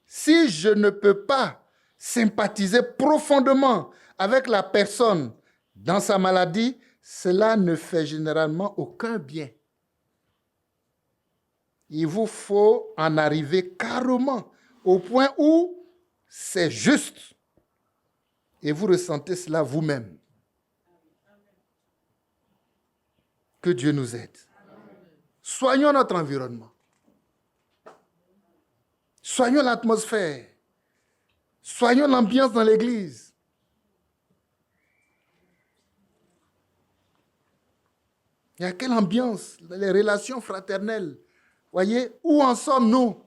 Si je ne peux pas sympathiser profondément avec la personne dans sa maladie, cela ne fait généralement aucun bien. Il vous faut en arriver carrément au point où c'est juste. Et vous ressentez cela vous-même. Que Dieu nous aide. Soignons notre environnement. Soignons l'atmosphère. Soignons l'ambiance dans l'église. Il y a quelle ambiance? Les relations fraternelles. Voyez, où en sommes-nous?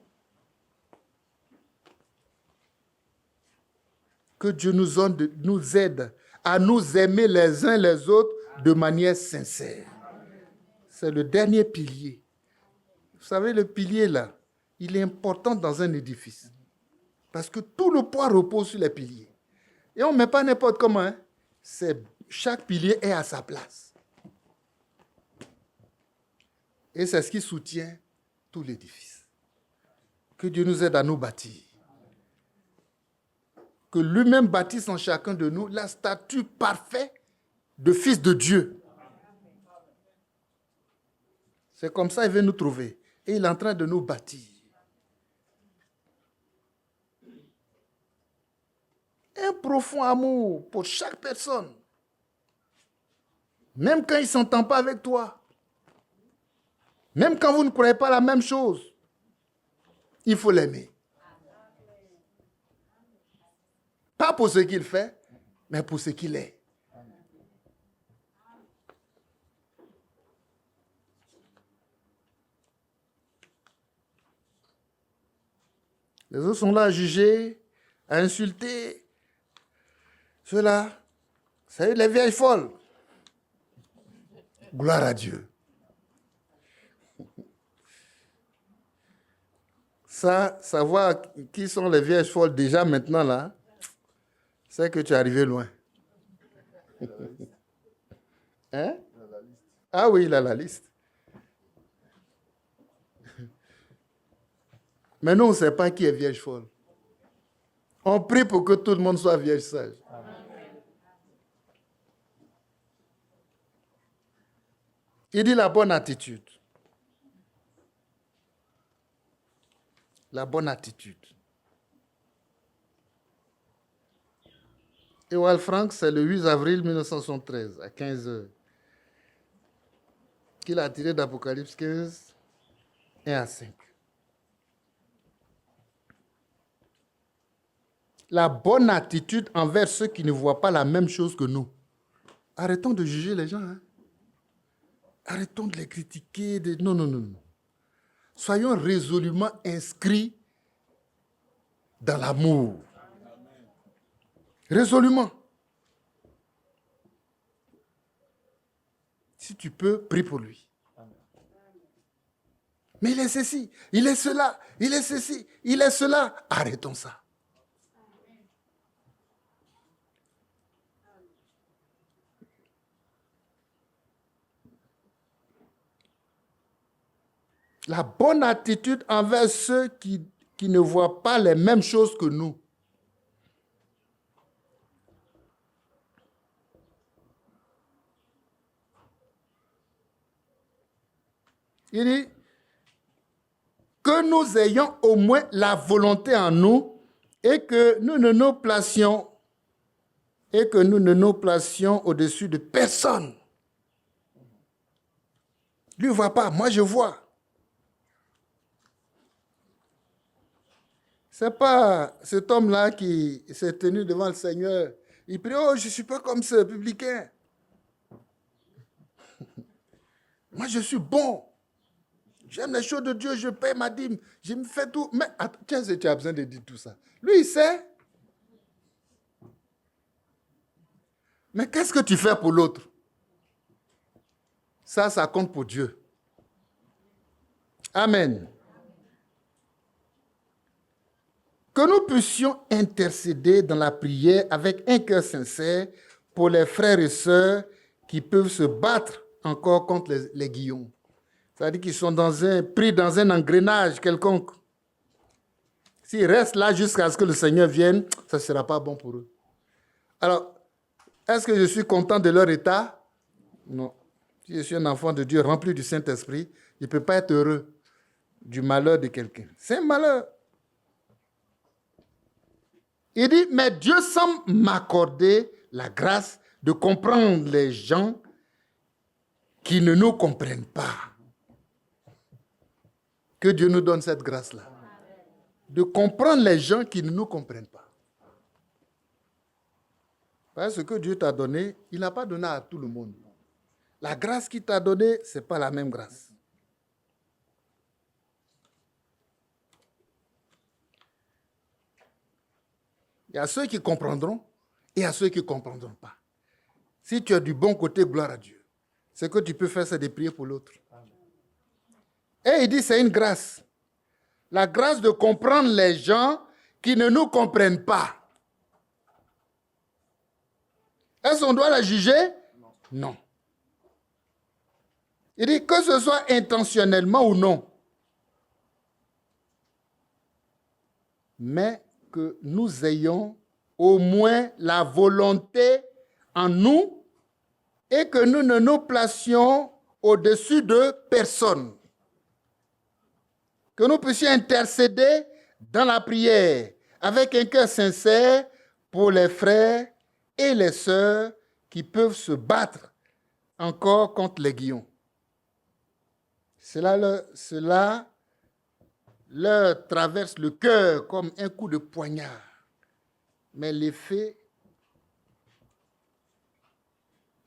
Que Dieu nous aide à nous aimer les uns les autres de manière sincère. C'est le dernier pilier. Vous savez, le pilier là, il est important dans un édifice. Parce que tout le poids repose sur les piliers. Et on ne met pas n'importe comment. Hein. Chaque pilier est à sa place. Et c'est ce qui soutient tout l'édifice. Que Dieu nous aide à nous bâtir. Que lui-même bâtisse en chacun de nous la statue parfaite de fils de Dieu. C'est comme ça qu'il veut nous trouver. Et il est en train de nous bâtir. Un profond amour pour chaque personne. Même quand il ne s'entend pas avec toi. Même quand vous ne croyez pas la même chose. Il faut l'aimer. Pas pour ce qu'il fait, mais pour ce qu'il est. Les autres sont là à juger, à insulter. Ceux-là, c'est les vieilles folles. Gloire à Dieu. Ça, savoir qui sont les vieilles folles déjà maintenant là, c'est que tu es arrivé loin. Hein? Ah oui, il a la liste. Mais nous, on ne sait pas qui est vierge folle. On prie pour que tout le monde soit vierge sage. Il dit la bonne attitude. La bonne attitude. Ewald Frank, c'est le 8 avril 1973, à 15 heures, qu'il a tiré d'Apocalypse 15, 1 à 5. La bonne attitude envers ceux qui ne voient pas la même chose que nous. Arrêtons de juger les gens. Hein? Arrêtons de les critiquer. Non, non, non, non. Soyons résolument inscrits dans l'amour. Résolument. Si tu peux, prie pour lui. Mais il est ceci, il est cela, il est ceci, il est cela. Arrêtons ça. La bonne attitude envers ceux qui ne voient pas les mêmes choses que nous. Il dit que nous ayons au moins la volonté en nous et que nous ne nous placions au-dessus de personne. Lui ne voit pas, moi je vois. Ce n'est pas cet homme-là qui s'est tenu devant le Seigneur. Il prie, oh, je ne suis pas comme ce publicain. Moi, je suis bon. J'aime les choses de Dieu, je paie ma dîme, je me fais tout. Mais qu'est-ce que tu as besoin de dire tout ça? Lui, il sait. Mais qu'est-ce que tu fais pour l'autre? Ça compte pour Dieu. Amen. Que nous puissions intercéder dans la prière avec un cœur sincère pour les frères et sœurs qui peuvent se battre encore contre les guillons. C'est-à-dire qu'ils sont pris dans un engrenage quelconque. S'ils restent là jusqu'à ce que le Seigneur vienne, ça ne sera pas bon pour eux. Alors, est-ce que je suis content de leur état? Non. Si je suis un enfant de Dieu rempli du Saint-Esprit, je ne peux pas être heureux du malheur de quelqu'un. C'est un malheur. Il dit, mais Dieu semble m'accorder la grâce de comprendre les gens qui ne nous comprennent pas. Que Dieu nous donne cette grâce-là. De comprendre les gens qui ne nous comprennent pas. Parce que ce que Dieu t'a donné, il n'a pas donné à tout le monde. La grâce qu'il t'a donnée, ce n'est pas la même grâce. Il y a ceux qui comprendront et il y a ceux qui ne comprendront pas. Si tu as du bon côté, gloire à Dieu. Ce que tu peux faire, c'est de prier pour l'autre. Et il dit, c'est une grâce. La grâce de comprendre les gens qui ne nous comprennent pas. Est-ce qu'on doit la juger? Non. Il dit que ce soit intentionnellement ou non. Mais que nous ayons au moins la volonté en nous et que nous ne nous placions au-dessus de personne. Que nous puissions intercéder dans la prière avec un cœur sincère pour les frères et les sœurs qui peuvent se battre encore contre les guillons. Cela leur traverse le cœur comme un coup de poignard. Mais l'effet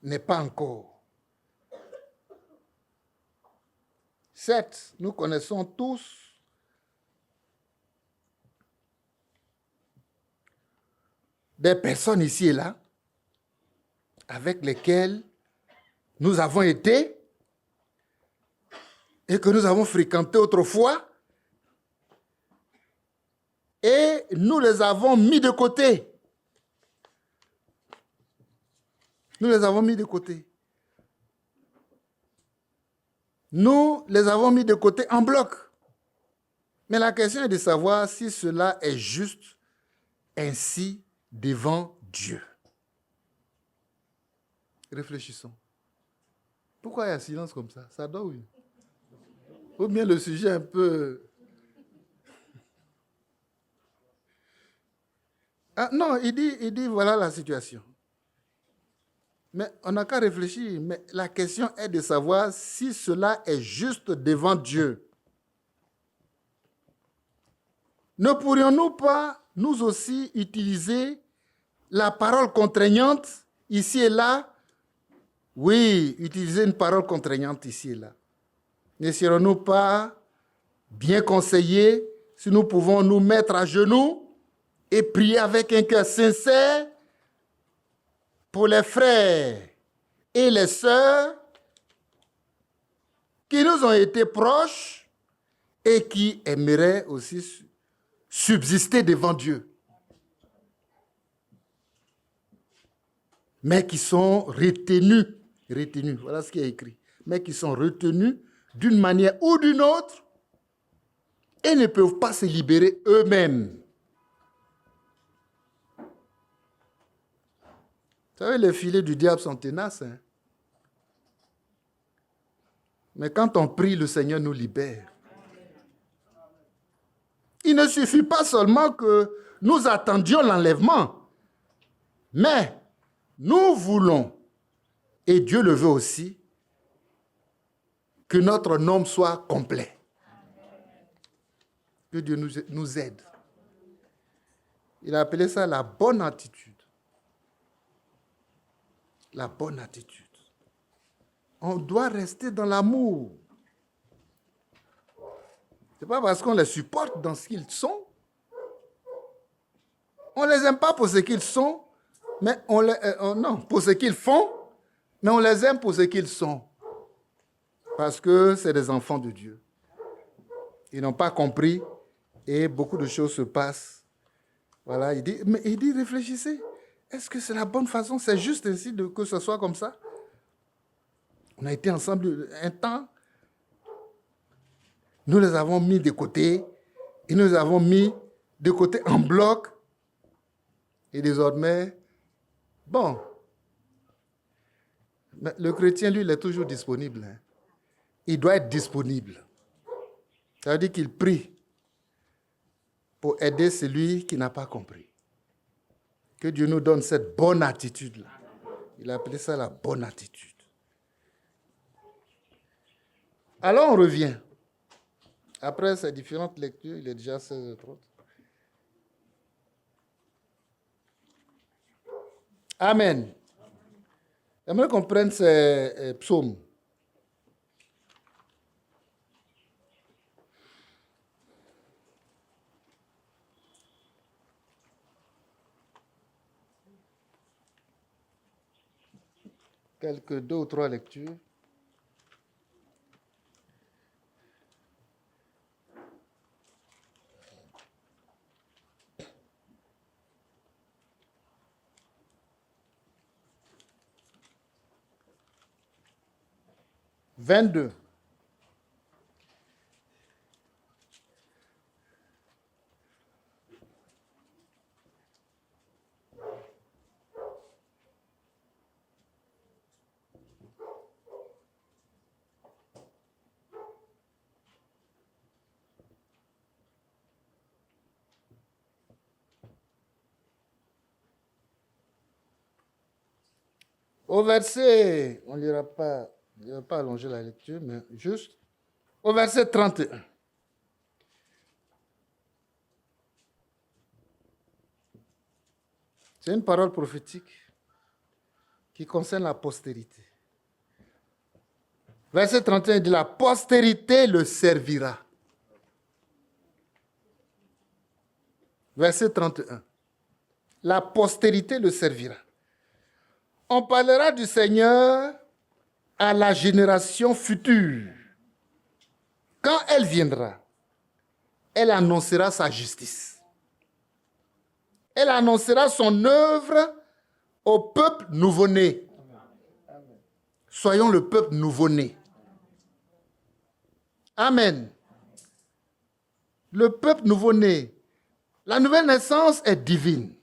n'est pas encore. Certes, nous connaissons tous des personnes ici et là avec lesquelles nous avons été et que nous avons fréquenté autrefois et nous les avons mis de côté. Nous les avons mis de côté. Nous les avons mis de côté en bloc. Mais la question est de savoir si cela est juste ainsi devant Dieu. Réfléchissons. Pourquoi il y a silence comme ça? Ça doit, oui. Ou bien le sujet un peu... Ah, non, il dit voilà la situation. Mais on n'a qu'à réfléchir. Mais la question est de savoir si cela est juste devant Dieu. Ne pourrions-nous pas, nous aussi, utiliser la parole contraignante ici et là? Oui, utiliser une parole contraignante ici et là. Ne serons-nous pas bien conseillés si nous pouvons nous mettre à genoux et prier avec un cœur sincère pour les frères et les sœurs qui nous ont été proches et qui aimeraient aussi subsister devant Dieu, mais qui sont retenus, voilà ce qui est écrit, mais qui sont retenus d'une manière ou d'une autre et ne peuvent pas se libérer eux-mêmes. Vous savez, les filets du diable sont tenaces. Hein? Mais quand on prie, le Seigneur nous libère. Il ne suffit pas seulement que nous attendions l'enlèvement, mais nous voulons, et Dieu le veut aussi, que notre homme soit complet. Que Dieu nous aide. Il a appelé ça la bonne attitude. La bonne attitude. On doit rester dans l'amour. Ce n'est pas parce qu'on les supporte dans ce qu'ils sont. On ne les aime pas pour ce qu'ils sont, mais non, pour ce qu'ils font, mais on les aime pour ce qu'ils sont. Parce que c'est des enfants de Dieu. Ils n'ont pas compris et beaucoup de choses se passent. Voilà, il dit, réfléchissez. Est-ce que c'est la bonne façon? C'est juste ainsi que ce soit comme ça? On a été ensemble un temps. Nous les avons mis de côté et nous les avons mis de côté en bloc. Et désormais, bon, mais le chrétien, lui, il est toujours disponible. Hein. Il doit être disponible. Ça veut dire qu'il prie pour aider celui qui n'a pas compris. Que Dieu nous donne cette bonne attitude-là. Il a appelé ça la bonne attitude. Alors on revient. Après ces différentes lectures, il est déjà 16h30. Amen. J'aimerais qu'on prenne ces psaumes. Quelques 2 ou 3 lectures. « 22. Au verset, on ne lira pas, je ne vais pas allonger la lecture, mais juste au verset 31. C'est une parole prophétique qui concerne la postérité. Verset 31 dit, la postérité le servira. Verset 31. La postérité le servira. On parlera du Seigneur à la génération future. Quand elle viendra, elle annoncera sa justice. Elle annoncera son œuvre au peuple nouveau-né. Soyons le peuple nouveau-né. Amen. Le peuple nouveau-né. La nouvelle naissance est divine.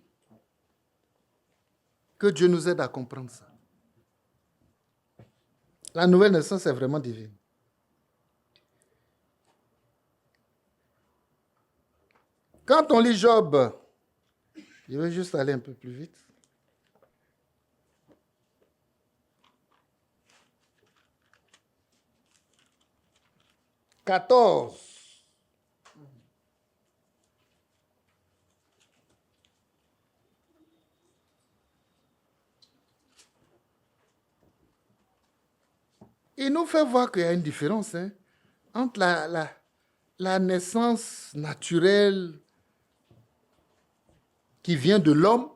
Que Dieu nous aide à comprendre ça. La nouvelle naissance est vraiment divine. Quand on lit Job, je vais juste aller un peu plus vite. « 14. Il nous fait voir qu'il y a une différence entre la naissance naturelle qui vient de l'homme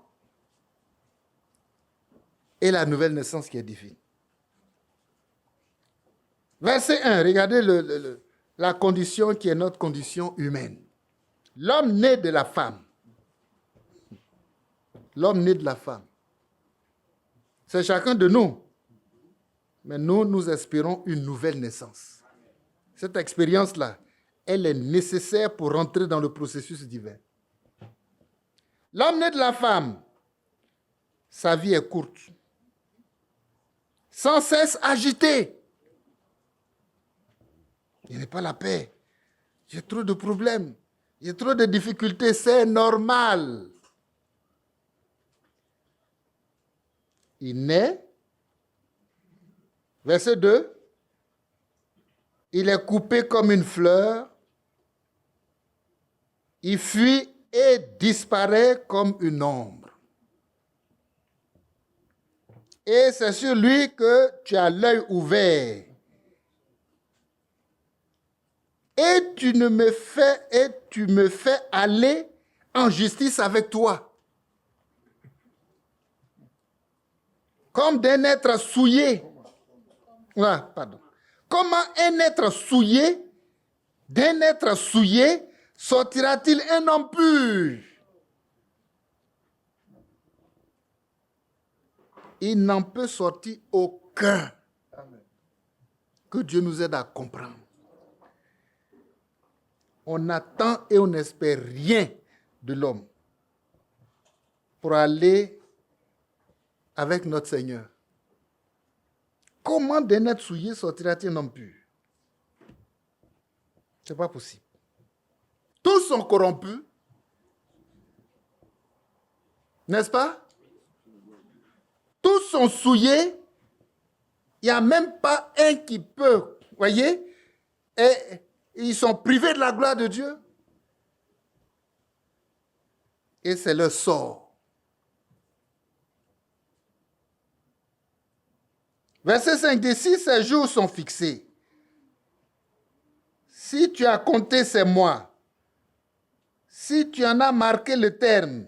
et la nouvelle naissance qui est divine. Verset 1, regardez la condition qui est notre condition humaine. L'homme né de la femme. L'homme né de la femme. C'est chacun de nous. Mais nous espérons une nouvelle naissance. Cette expérience-là, elle est nécessaire pour rentrer dans le processus divin. L'homme né de la femme, sa vie est courte. Sans cesse agité. Il n'est pas la paix. J'ai trop de problèmes. J'ai trop de difficultés. C'est normal. Il naît. Verset 2. Il est coupé comme une fleur. Il fuit et disparaît comme une ombre. Et c'est sur lui que tu as l'œil ouvert. Et tu me fais aller en justice avec toi. Comme d'un être souillé. Comment un être souillé, d'un être souillé, sortira-t-il un homme pur? Il n'en peut sortir aucun. Que Dieu nous aide à comprendre. On attend et on n'espère rien de l'homme pour aller avec notre Seigneur. Comment d'un être souillé sortira-t-il un homme pur? Ce n'est pas possible. Tous sont corrompus. N'est-ce pas? Tous sont souillés. Il n'y a même pas un qui peut, voyez, et ils sont privés de la gloire de Dieu. Et c'est leur sort. Verset 5 dit, si ces jours sont fixés, si tu as compté ces mois, si tu en as marqué le terme,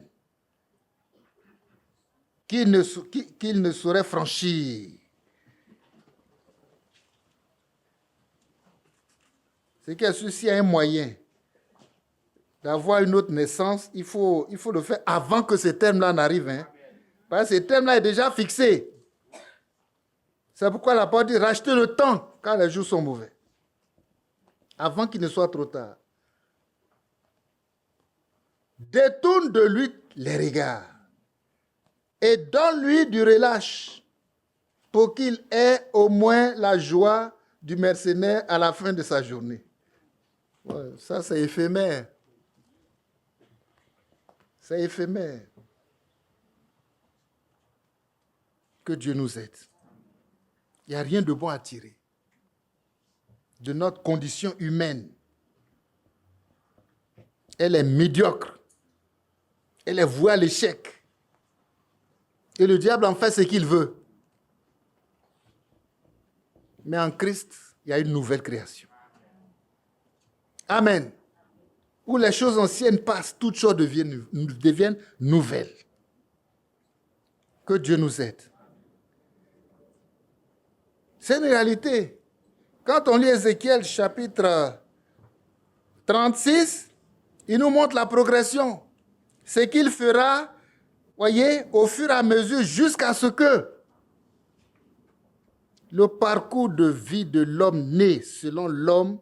qu'il ne saurait franchir. C'est que s'il y a un moyen d'avoir une autre naissance, il faut le faire avant que ce terme-là n'arrive. Hein? Parce que ce terme-là est déjà fixé. C'est pourquoi la parole dit racheter le temps quand les jours sont mauvais. Avant qu'il ne soit trop tard. Détourne de lui les regards et donne-lui du relâche pour qu'il ait au moins la joie du mercenaire à la fin de sa journée. Ouais, ça, c'est éphémère. C'est éphémère. Que Dieu nous aide. Il n'y a rien de bon à tirer de notre condition humaine. Elle est médiocre. Elle est vouée à l'échec. Et le diable en fait ce qu'il veut. Mais en Christ, il y a une nouvelle création. Amen. Où les choses anciennes passent, toutes choses deviennent nouvelles. Que Dieu nous aide. C'est une réalité. Quand on lit Ézéchiel chapitre 36, il nous montre la progression. Ce qu'il fera, voyez, au fur et à mesure, jusqu'à ce que le parcours de vie de l'homme né selon l'homme,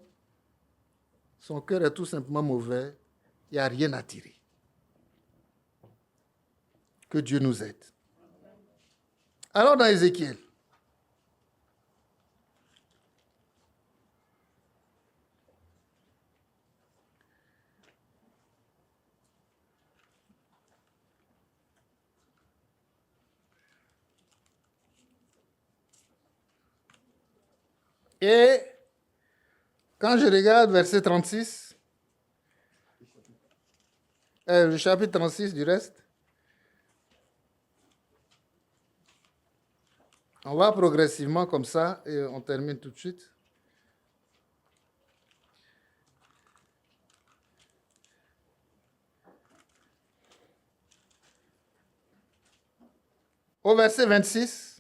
son cœur est tout simplement mauvais, il n'y a rien à tirer. Que Dieu nous aide. Alors dans Ézéchiel, et quand je regarde verset 36, le chapitre 36 du reste, on va progressivement comme ça et on termine tout de suite. Au verset 26,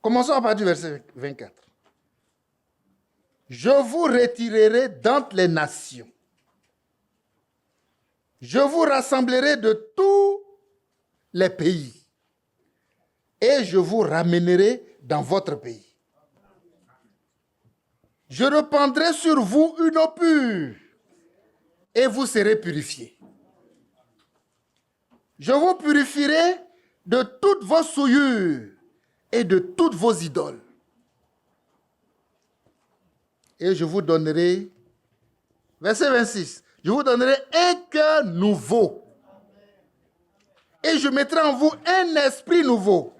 commençons à partir du verset 24. Je vous retirerai d'entre les nations. Je vous rassemblerai de tous les pays. Et je vous ramènerai dans votre pays. Je répandrai sur vous une eau pure. Et vous serez purifiés. Je vous purifierai de toutes vos souillures et de toutes vos idoles. Et je vous donnerai, verset 26, je vous donnerai un cœur nouveau. Et je mettrai en vous un esprit nouveau.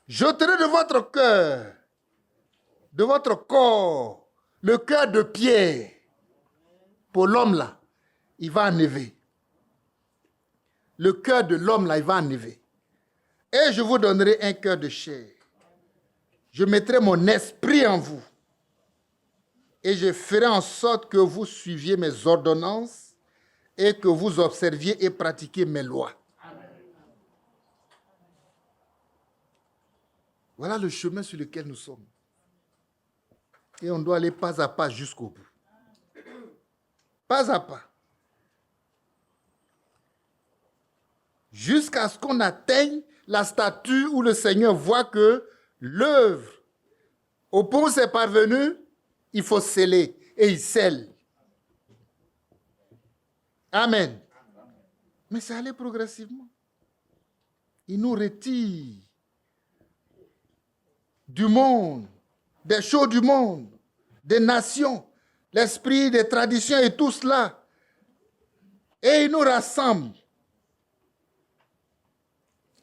J'ôterai de votre cœur, de votre corps, le cœur de pierre. Pour l'homme là, il va enlever. Le cœur de l'homme là, il va enlever. Et je vous donnerai un cœur de chair. Je mettrai mon esprit en vous. Et je ferai en sorte que vous suiviez mes ordonnances et que vous observiez et pratiquiez mes lois. Voilà le chemin sur lequel nous sommes. Et on doit aller pas à pas jusqu'au bout. Pas à pas. Jusqu'à ce qu'on atteigne la stature où le Seigneur voit que l'œuvre, au point où c'est parvenu, il faut sceller. Et il scelle. Amen. Mais c'est allé progressivement. Il nous retire du monde, des choses du monde, des nations, l'esprit des traditions et tout cela. Et il nous rassemble.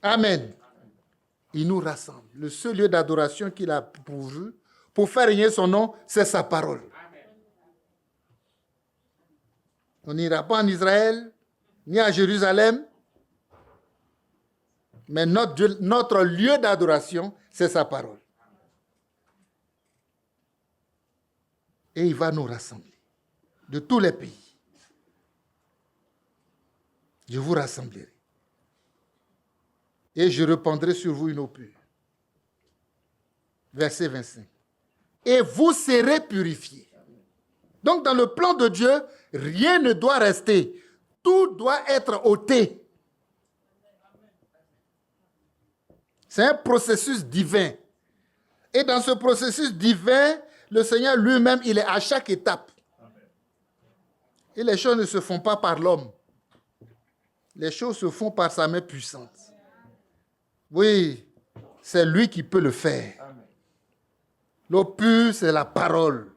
Amen. Il nous rassemble. Le seul lieu d'adoration qu'il a pourvu pour faire régner son nom, c'est sa parole. On n'ira pas en Israël, ni à Jérusalem, mais notre lieu d'adoration, c'est sa parole. Et il va nous rassembler de tous les pays. Je vous rassemblerai. Et je répandrai sur vous une eau pure. Verset 25. Et vous serez purifiés. Donc dans le plan de Dieu, rien ne doit rester. Tout doit être ôté. C'est un processus divin. Et dans ce processus divin, le Seigneur lui-même, il est à chaque étape. Et les choses ne se font pas par l'homme. Les choses se font par sa main puissante. Oui, c'est lui qui peut le faire. L'eau pure, c'est la parole.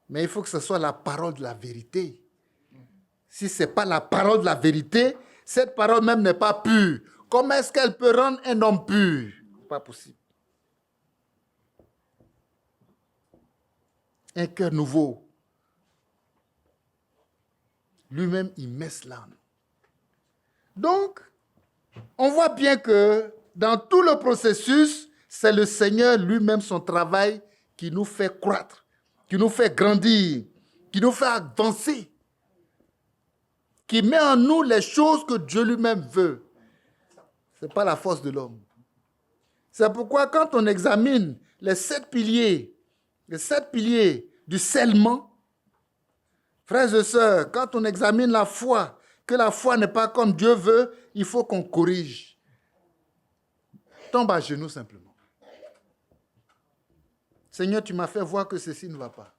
Mais il faut que ce soit la parole de la vérité. Si ce n'est pas la parole de la vérité, cette parole même n'est pas pure. Comment est-ce qu'elle peut rendre un homme pur? Pas possible. Un cœur nouveau. Lui-même, il met cela en nous. Donc, on voit bien que dans tout le processus, c'est le Seigneur lui-même, son travail, qui nous fait croître, qui nous fait grandir, qui nous fait avancer, qui met en nous les choses que Dieu lui-même veut. Ce n'est pas la force de l'homme. C'est pourquoi quand on examine les 7 piliers du scellement, frères et sœurs, quand on examine la foi, que la foi n'est pas comme Dieu veut, il faut qu'on corrige. Tombe à genoux simplement. Seigneur, tu m'as fait voir que ceci ne va pas.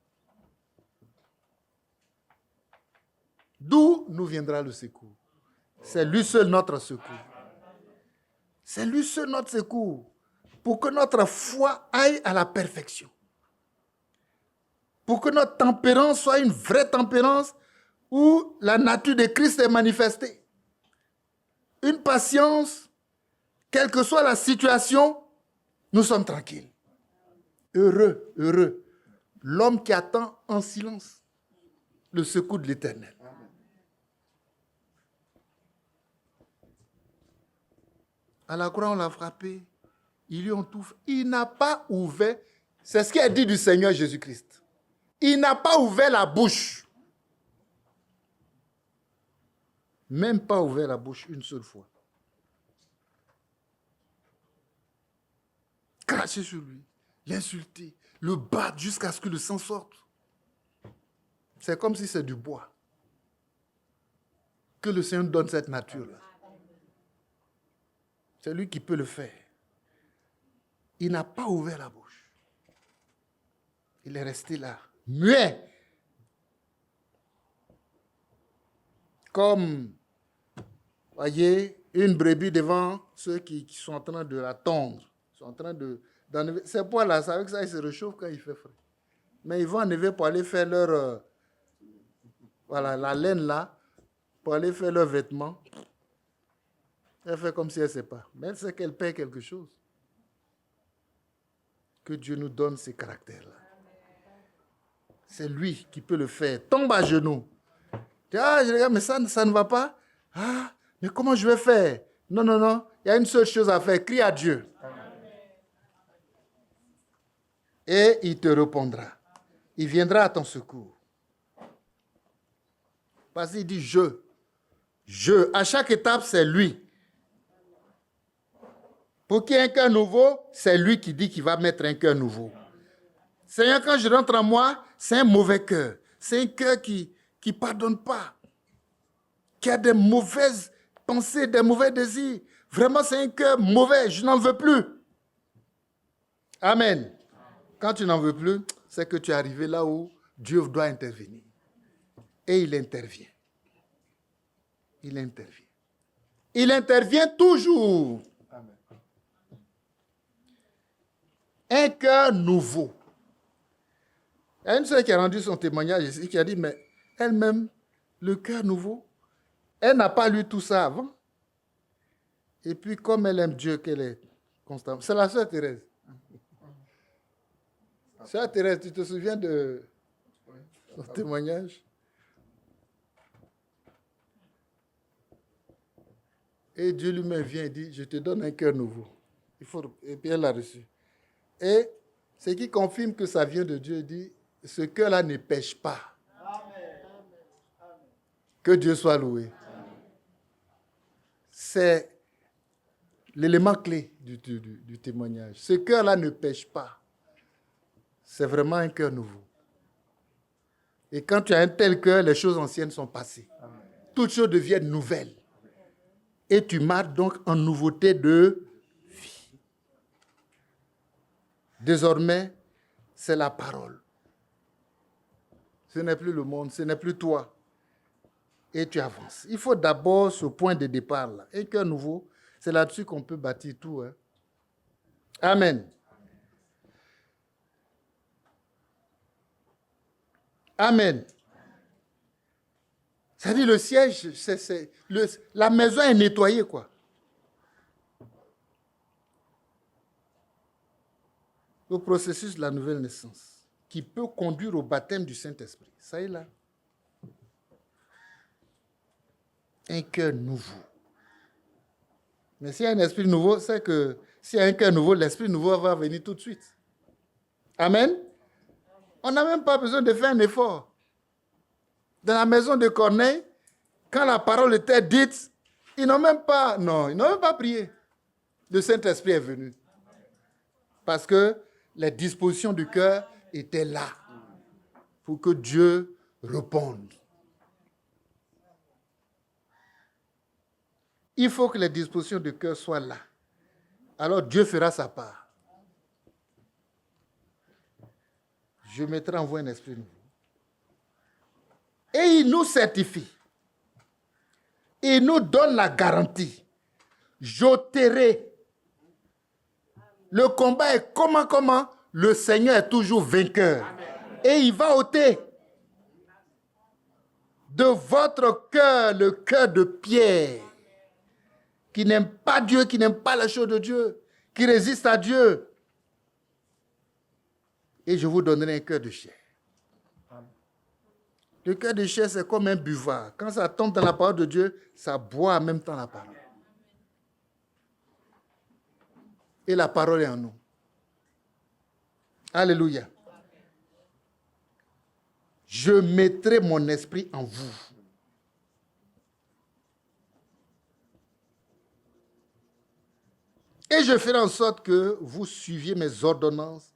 D'où nous viendra le secours? C'est lui seul notre secours. C'est lui seul notre secours. Pour que notre foi aille à la perfection. Pour que notre tempérance soit une vraie tempérance où la nature de Christ est manifestée. Une patience, quelle que soit la situation, nous sommes tranquilles. Heureux, heureux. L'homme qui attend en silence le secours de l'Éternel. À la croix, on l'a frappé. Ils lui ont tout fait. Il n'a pas ouvert. C'est ce qui est dit du Seigneur Jésus-Christ. Il n'a pas ouvert la bouche. Même pas ouvert la bouche une seule fois. Cracher sur lui, l'insulter, le battre jusqu'à ce que le sang sorte. C'est comme si c'est du bois. Que le Seigneur donne cette nature-là. C'est lui qui peut le faire. Il n'a pas ouvert la bouche. Il est resté là, muet. Comme, voyez, une brebis devant ceux qui sont en train de la tondre. Ils sont en train d'enlever. Ces poils-là, c'est avec ça qu'ils se réchauffent quand il fait frais. Mais ils vont enlever pour aller faire leur Voilà, la laine là, pour aller faire leurs vêtements, elle fait comme si elle ne sait pas. Mais elle sait qu'elle paie quelque chose. Que Dieu nous donne ces caractères-là. C'est lui qui peut le faire. Tombe à genoux. Ah, je regarde, mais ça ne va pas. Ah, mais comment je vais faire? Non, non, non. Il y a une seule chose à faire. Crie à Dieu. Et il te répondra. Il viendra à ton secours. Parce qu'il dit je. Je. À chaque étape, c'est lui. Pour qu'il y ait un cœur nouveau, c'est lui qui dit qu'il va mettre un cœur nouveau. Seigneur, quand je rentre en moi, c'est un mauvais cœur. C'est un cœur qui ne pardonne pas. Qui a des mauvaises pensées, des mauvais désirs. Vraiment, c'est un cœur mauvais. Je n'en veux plus. Amen. Quand tu n'en veux plus, c'est que tu es arrivé là où Dieu doit intervenir. Et il intervient. Il intervient. Il intervient toujours. Amen. Un cœur nouveau. Il y a une sœur qui a rendu son témoignage ici, qui a dit, mais elle-même, le cœur nouveau, elle n'a pas lu tout ça avant. Et puis, comme elle aime Dieu, qu'elle est constante. C'est la sœur Thérèse. Sœur Thérèse, tu te souviens de son témoignage? Et Dieu lui-même vient et dit, je te donne un cœur nouveau. Et puis elle l'a reçu. Et ce qui confirme que ça vient de Dieu, dit, ce cœur-là ne pêche pas. Amen. Que Dieu soit loué. Amen. C'est l'élément clé du témoignage. Ce cœur-là ne pêche pas. C'est vraiment un cœur nouveau. Et quand tu as un tel cœur, les choses anciennes sont passées. Amen. Toutes choses deviennent nouvelles. Et tu marches donc en nouveauté de vie. Désormais, c'est la parole. Ce n'est plus le monde, ce n'est plus toi. Et tu avances. Il faut d'abord ce point de départ là. Un cœur nouveau, c'est là-dessus qu'on peut bâtir tout. Hein. Amen. Amen. C'est-à-dire le siège, la maison est nettoyée, quoi. Le processus de la nouvelle naissance, qui peut conduire au baptême du Saint-Esprit. Ça est là. Un cœur nouveau. Mais s'il y a un esprit nouveau, c'est que s'il y a un cœur nouveau, l'esprit nouveau va venir tout de suite. Amen. On n'a même pas besoin de faire un effort. Dans la maison de Corneille, quand la parole était dite, ils n'ont même pas prié. Le Saint-Esprit est venu. Parce que les dispositions du cœur étaient là pour que Dieu réponde. Il faut que les dispositions du cœur soient là. Alors Dieu fera sa part. Je mettrai en vous un esprit nouveau. Et il nous certifie. Il nous donne la garantie. J'ôterai. Le combat est comment? Le Seigneur est toujours vainqueur. Amen. Et il va ôter de votre cœur le cœur de pierre, qui n'aime pas Dieu, qui n'aime pas la chose de Dieu, qui résiste à Dieu. Et je vous donnerai un cœur de chair. Le cœur de chair, c'est comme un buvard. Quand ça tombe dans la parole de Dieu, ça boit en même temps la parole. Et la parole est en nous. Alléluia. Je mettrai mon esprit en vous. Et je ferai en sorte que vous suiviez mes ordonnances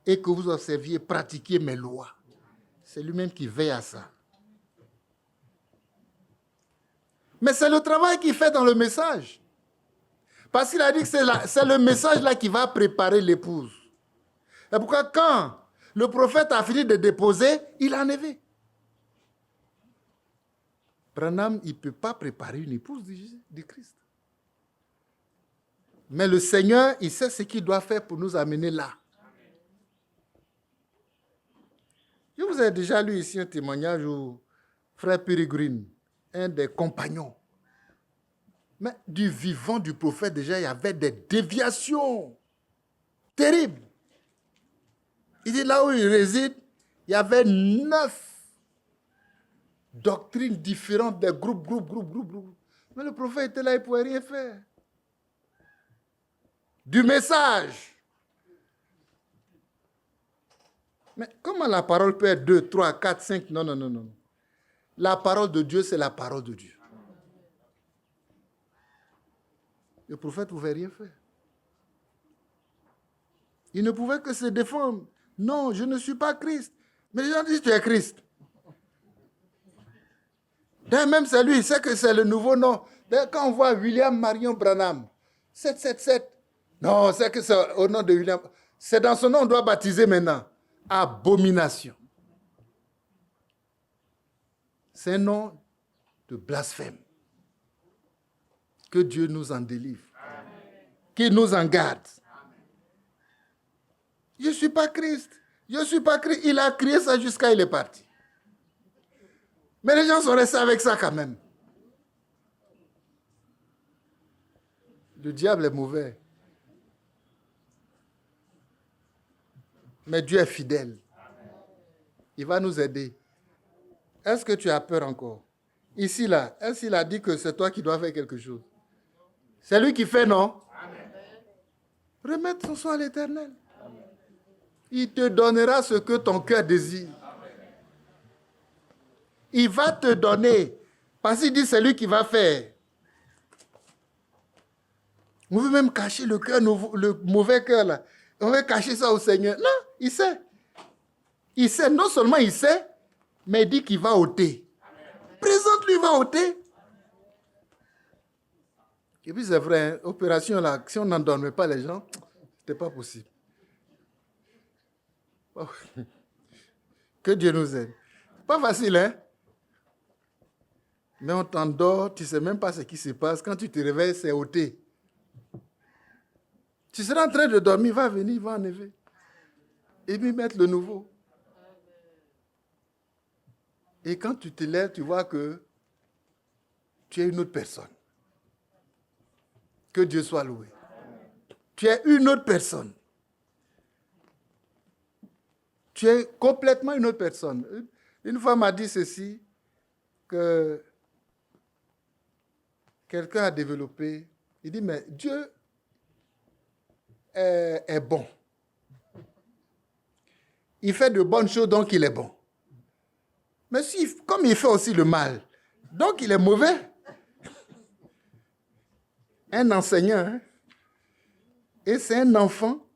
et que vous observiez, pratiquiez mes lois. C'est lui-même qui veille à ça. Mais c'est le travail qu'il fait dans le message. Parce qu'il a dit que c'est le message là qui va préparer l'épouse. Et pourquoi quand le prophète a fini de déposer, il a enlevé. Branham, il ne peut pas préparer une épouse de Christ. Mais le Seigneur, il sait ce qu'il doit faire pour nous amener là. Je vous ai déjà lu ici un témoignage où frère Pérégrine, un des compagnons. Mais du vivant du prophète, déjà, il y avait des déviations terribles. Il dit là où il réside, il y avait 9 doctrines différentes, des groupes. Mais le prophète était là, il ne pouvait rien faire. Du message. Mais comment la parole peut être 2, 3, 4, 5? Non. La parole de Dieu, c'est la parole de Dieu. Le prophète ne pouvait rien faire. Il ne pouvait que se défendre. Non, je ne suis pas Christ. Mais les gens disent, tu es Christ. Même c'est lui, il sait que c'est le nouveau nom. Quand on voit William Marion Branham, 777, non, c'est que c'est au nom de William. C'est dans son nom qu'on doit baptiser maintenant. Abomination. C'est un nom de blasphème. Que Dieu nous en délivre. Qu'il nous en garde. Je ne suis pas Christ. Je ne suis pas Christ. Il a crié ça jusqu'à il est parti. Mais les gens sont restés avec ça quand même. Le diable est mauvais. Mais Dieu est fidèle. Il va nous aider. Est-ce que tu as peur encore? Ici, là, est-ce qu'il a dit que c'est toi qui dois faire quelque chose? C'est lui qui fait, non? Amen. Remets ton soin à l'Éternel. Amen. Il te donnera ce que ton cœur désire. Amen. Il va te donner. Parce qu'il dit c'est lui qui va faire. On veut même cacher le cœur, le mauvais cœur là. On veut cacher ça au Seigneur. Non, il sait. Il sait, non seulement il sait, mais il dit qu'il va ôter. Présente-lui, il va ôter. Et puis c'est vrai, hein, opération là, si on n'endormait pas les gens, c'était pas possible. Que Dieu nous aide. Pas facile, hein? Mais on t'endort, tu ne sais même pas ce qui se passe. Quand tu te réveilles, c'est ôté. Tu seras en train de dormir, va venir, va enlever. Et puis mettre le nouveau. Et quand tu te lèves, tu vois que tu es une autre personne. Que Dieu soit loué. Tu es une autre personne. Tu es complètement une autre personne. Une fois, m'a dit ceci, que quelqu'un a développé. Il dit, mais Dieu est bon. Il fait de bonnes choses, donc il est bon. Mais si, comme il fait aussi le mal, donc il est mauvais. Un enseignant, hein? Et c'est un enfant,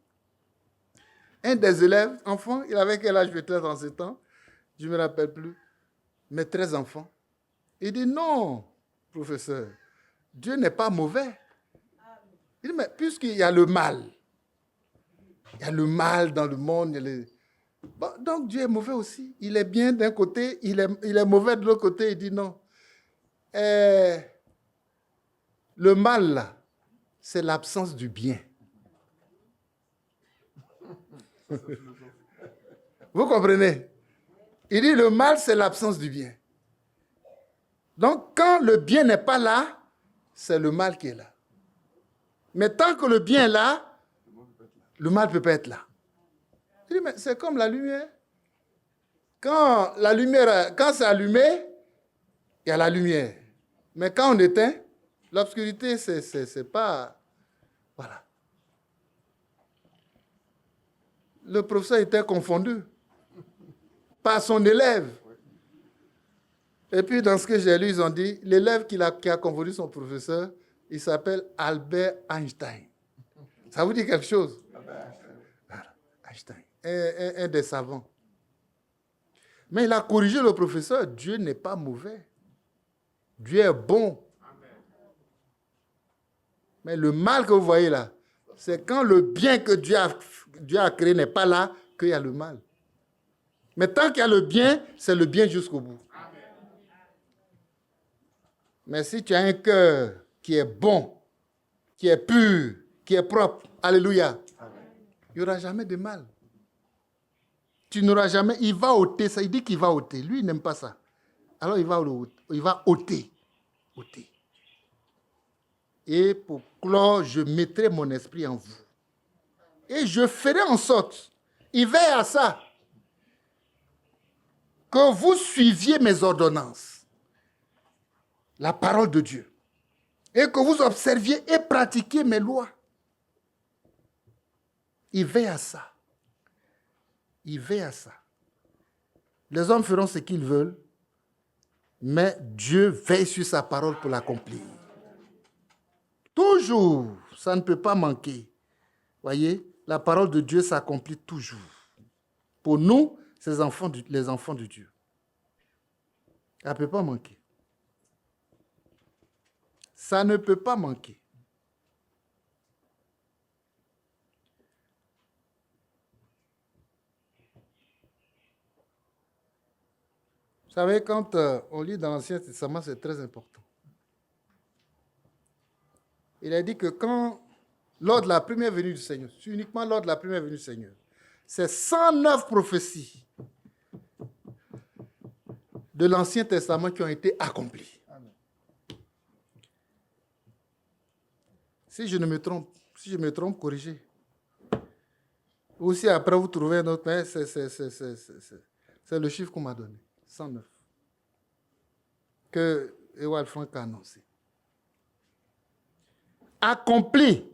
un des élèves, enfant, il avait quel âge peut-être en ce temps? Je ne me rappelle plus. Mais 13 enfants. Il dit non, professeur, Dieu n'est pas mauvais. Il dit, mais puisqu'il y a le mal, il y a le mal dans le monde, bon, donc Dieu est mauvais aussi. Il est bien d'un côté, il est mauvais de l'autre côté. Il dit non. Le mal, là, c'est l'absence du bien. Vous comprenez? Il dit le mal, c'est l'absence du bien. Donc, quand le bien n'est pas là, c'est le mal qui est là. Mais tant que le bien est là, le mal ne peut pas être là. Il dit, mais c'est comme la lumière. Quand c'est allumé, il y a la lumière. Mais quand on éteint, l'obscurité, c'est pas... Voilà. Le professeur était confondu par son élève. Et puis, dans ce que j'ai lu, ils ont dit, l'élève qui a confondu son professeur, il s'appelle Albert Einstein. Ça vous dit quelque chose? Voilà, Einstein, un des savants. Mais il a corrigé le professeur. Dieu n'est pas mauvais. Dieu est bon. Mais le mal que vous voyez là, c'est quand le bien que Dieu a créé n'est pas là, qu'il y a le mal. Mais tant qu'il y a le bien, c'est le bien jusqu'au bout. Mais si tu as un cœur qui est bon, qui est pur, qui est propre, alléluia, il n'y aura jamais de mal. Tu n'auras jamais, il va ôter ça, il dit qu'il va ôter. Lui, il n'aime pas ça. Alors il va ôter. Et pour clore, je mettrai mon esprit en vous. Et je ferai en sorte, il veille à ça, que vous suiviez mes ordonnances, la parole de Dieu, et que vous observiez et pratiquiez mes lois. Il veille à ça. Il veille à ça. Les hommes feront ce qu'ils veulent, mais Dieu veille sur sa parole pour l'accomplir. Toujours, ça ne peut pas manquer. Voyez, la parole de Dieu s'accomplit toujours. Pour nous, les enfants de Dieu. Ça ne peut pas manquer. Ça ne peut pas manquer. Vous savez, quand on lit dans l'Ancien Testament, c'est très important. Il a dit que lors de la première venue du Seigneur, uniquement lors de la première venue du Seigneur, c'est 109 prophéties de l'Ancien Testament qui ont été accomplies. Amen. Si je me trompe, corrigez. Ou si après vous trouvez un autre, mais c'est le chiffre qu'on m'a donné, 109, que Ewald Frank a annoncé. Accompli.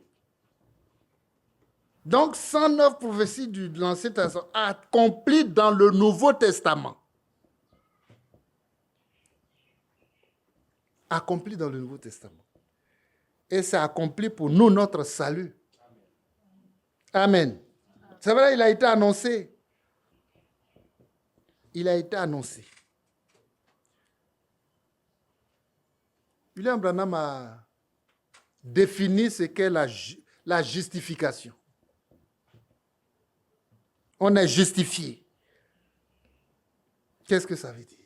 Donc, 109 prophéties de l'Ancien Testament accomplies dans le Nouveau Testament. Accompli dans le Nouveau Testament. Et c'est accompli pour nous, notre salut. Amen. C'est vrai, il a été annoncé. Il a été annoncé. William Branham a défini ce qu'est la justification. On est justifié. Qu'est-ce que ça veut dire?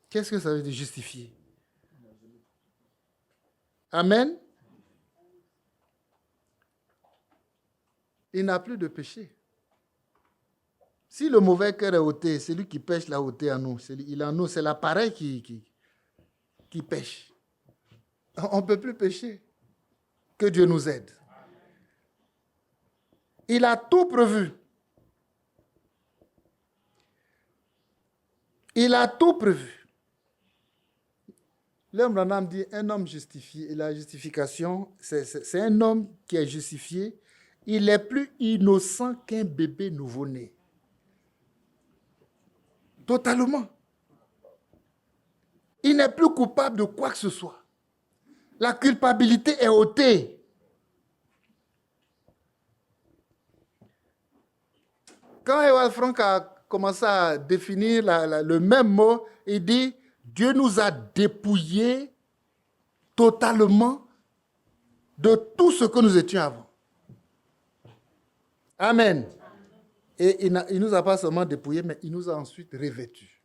Qu'est-ce que ça veut dire justifier? Amen. Il n'a plus de péché. Si le mauvais cœur est ôté, c'est lui qui pêche l'a ôté en nous. Il est en nous, c'est l'appareil qui pêche. On ne peut plus pécher. Que Dieu nous aide. Il a tout prévu. Il a tout prévu. L'homme Branham dit un homme justifié. Et la justification, c'est un homme qui est justifié. Il est plus innocent qu'un bébé nouveau-né. Totalement. Il n'est plus coupable de quoi que ce soit. La culpabilité est ôtée. Quand Ewald Frank a commencé à définir le même mot, il dit Dieu nous a dépouillés totalement de tout ce que nous étions avant. Amen. Et il ne nous a pas seulement dépouillés, mais il nous a ensuite revêtus.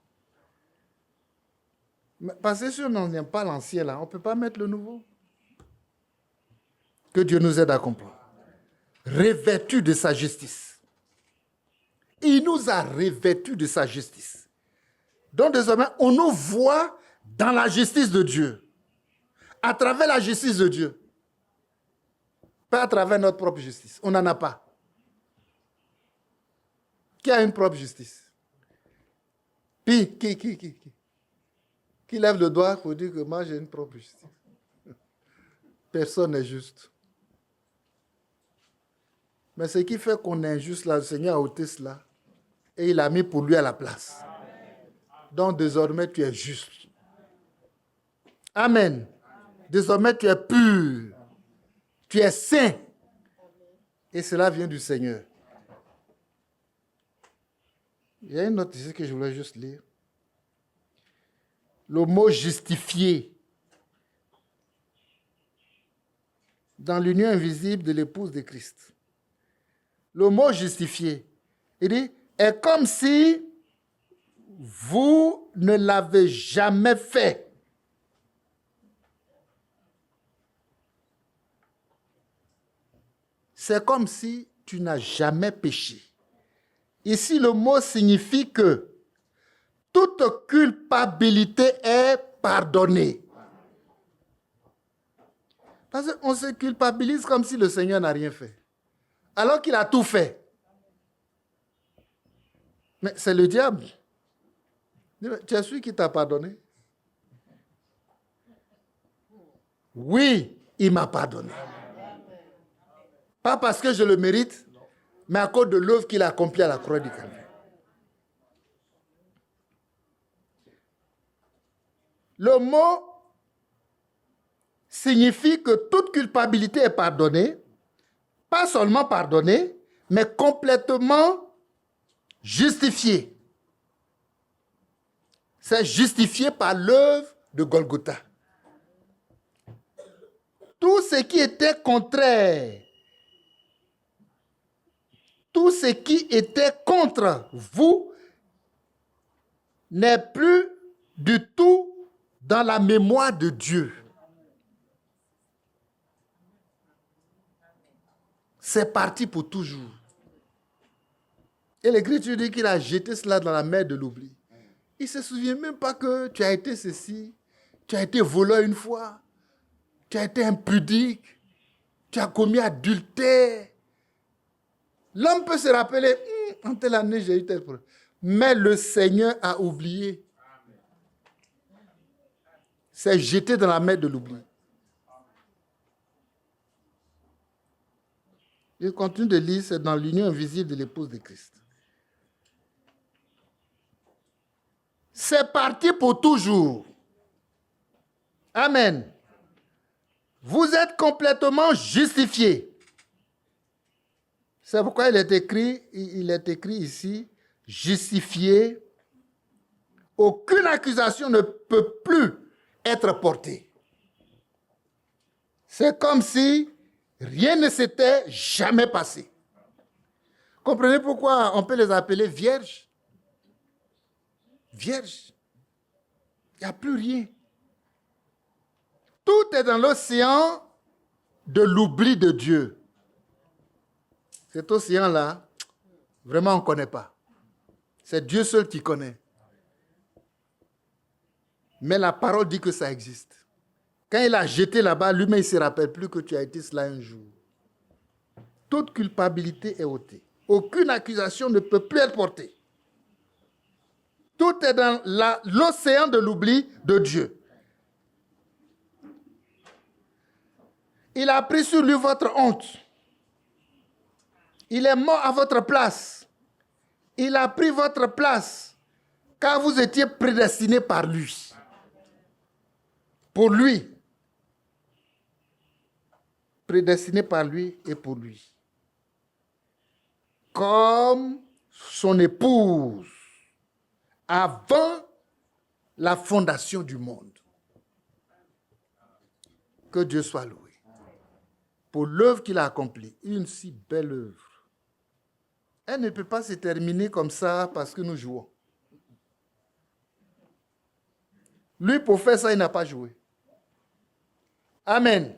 Parce que si on n'en vient pas l'ancien là, on ne peut pas mettre le nouveau. Que Dieu nous aide à comprendre. Revêtus de sa justice. Il nous a revêtus de sa justice. Donc désormais, on nous voit dans la justice de Dieu. À travers la justice de Dieu. Pas à travers notre propre justice. On n'en a pas. Qui a une propre justice? Puis, qui lève le doigt pour dire que moi j'ai une propre justice? Personne n'est juste. Mais ce qui fait qu'on est injuste, là, le Seigneur a ôté cela. Et il a mis pour lui à la place. Donc désormais tu es juste. Amen. Désormais tu es pur. Tu es saint. Et cela vient du Seigneur. Il y a une note ici que je voulais juste lire. Le mot justifié. Dans l'union invisible de l'épouse de Christ. Le mot justifié, il dit, est comme si vous ne l'avez jamais fait. C'est comme si tu n'as jamais péché. Ici, le mot signifie que toute culpabilité est pardonnée. Parce qu'on se culpabilise comme si le Seigneur n'a rien fait, alors qu'il a tout fait. Mais c'est le diable. Tu es celui qui t'a pardonné? Oui, il m'a pardonné. Pas parce que je le mérite, mais à cause de l'œuvre qu'il a accomplie à la croix du Calvaire. Le mot signifie que toute culpabilité est pardonnée, pas seulement pardonnée, mais complètement justifiée. C'est justifié par l'œuvre de Golgotha. Tout ce qui était contraire, tout ce qui était contre vous n'est plus du tout dans la mémoire de Dieu. C'est parti pour toujours. Et l'Écriture dit qu'il a jeté cela dans la mer de l'oubli. Il ne se souvient même pas que tu as été ceci, tu as été voleur une fois, tu as été impudique, tu as commis adultère. L'homme peut se rappeler, en telle année j'ai eu tel problème. Mais le Seigneur a oublié. C'est jeté dans la mer de l'oubli. Il continue de lire, c'est dans l'union invisible de l'épouse de Christ. C'est parti pour toujours. Amen. Vous êtes complètement justifiés. C'est pourquoi il est écrit ici, justifié. Aucune accusation ne peut plus être portée. C'est comme si rien ne s'était jamais passé. Comprenez pourquoi on peut les appeler vierges? Vierges. Il n'y a plus rien. Tout est dans l'océan de l'oubli de Dieu. Cet océan-là, vraiment on ne connaît pas. C'est Dieu seul qui connaît. Mais la parole dit que ça existe. Quand il a jeté là-bas, lui-même, il ne se rappelle plus que tu as été cela un jour. Toute culpabilité est ôtée. Aucune accusation ne peut plus être portée. Tout est dans l'océan de l'oubli de Dieu. Il a pris sur lui votre honte. Il est mort à votre place. Il a pris votre place, car vous étiez prédestinés par lui. Pour lui. Prédestinés par lui et pour lui. Comme son épouse avant la fondation du monde. Que Dieu soit loué. Pour l'œuvre qu'il a accomplie, une si belle œuvre. Elle ne peut pas se terminer comme ça parce que nous jouons. Lui, pour faire ça, il n'a pas joué. Amen.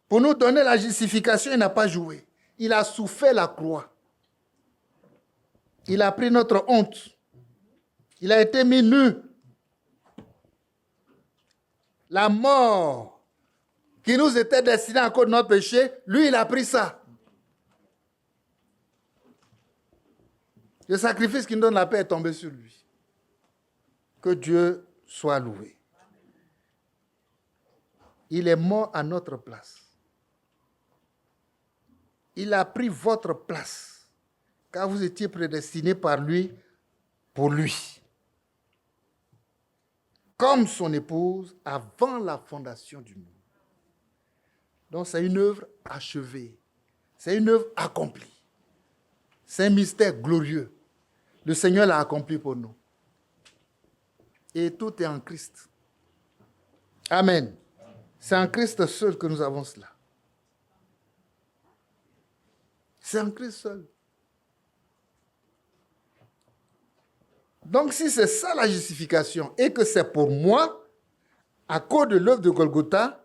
Pour nous donner la justification, il n'a pas joué. Il a souffert la croix. Il a pris notre honte. Il a été mis nu. La mort qui nous était destinée à cause de notre péché, lui, il a pris ça. Le sacrifice qui nous donne la paix est tombé sur lui. Que Dieu soit loué. Il est mort à notre place. Il a pris votre place, car vous étiez prédestinés par lui pour lui. Comme son épouse avant la fondation du monde. Donc c'est une œuvre achevée. C'est une œuvre accomplie. C'est un mystère glorieux. Le Seigneur l'a accompli pour nous. Et tout est en Christ. Amen. C'est en Christ seul que nous avons cela. C'est en Christ seul. Donc si c'est ça la justification et que c'est pour moi, à cause de l'œuvre de Golgotha,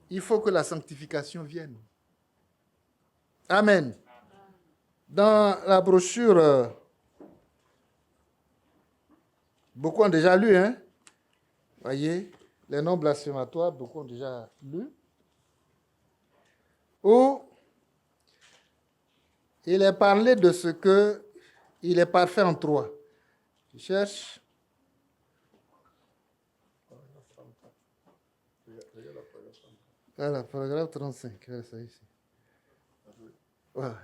il faut que la sanctification vienne. Amen. Dans la brochure, beaucoup ont déjà lu, hein? Voyez, les noms blasphématoires, beaucoup ont déjà lu. Où il est parlé de ce que il est parfait en trois. Je cherche. Voilà, paragraphe 35. Voilà, ça ici. Voilà.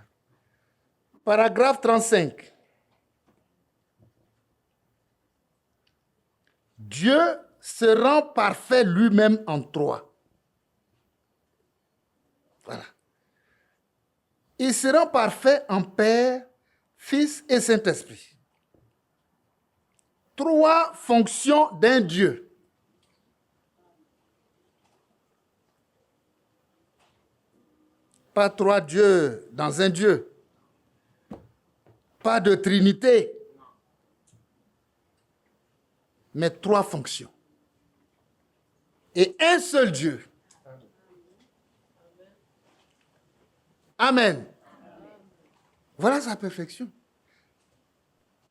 Paragraphe 35. Dieu se rend parfait lui-même en trois. Voilà. Il se rend parfait en Père, Fils et Saint-Esprit. Trois fonctions d'un Dieu. Pas trois dieux dans un Dieu. Pas de Trinité. Mais trois fonctions. Et un seul Dieu. Amen. Voilà sa perfection.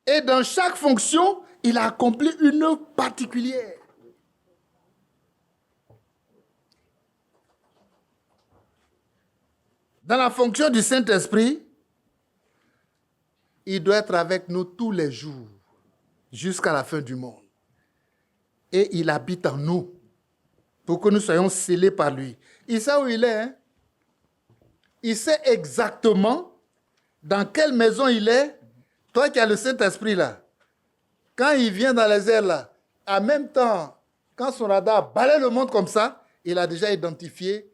Et dans chaque fonction, il a accompli une œuvre particulière. Dans la fonction du Saint-Esprit, il doit être avec nous tous les jours, jusqu'à la fin du monde. Et il habite en nous, pour que nous soyons scellés par lui. Il sait où il est, hein? Il sait exactement dans quelle maison il est. Toi qui as le Saint-Esprit là, quand il vient dans les airs là, en même temps, quand son radar balaie le monde comme ça, il a déjà identifié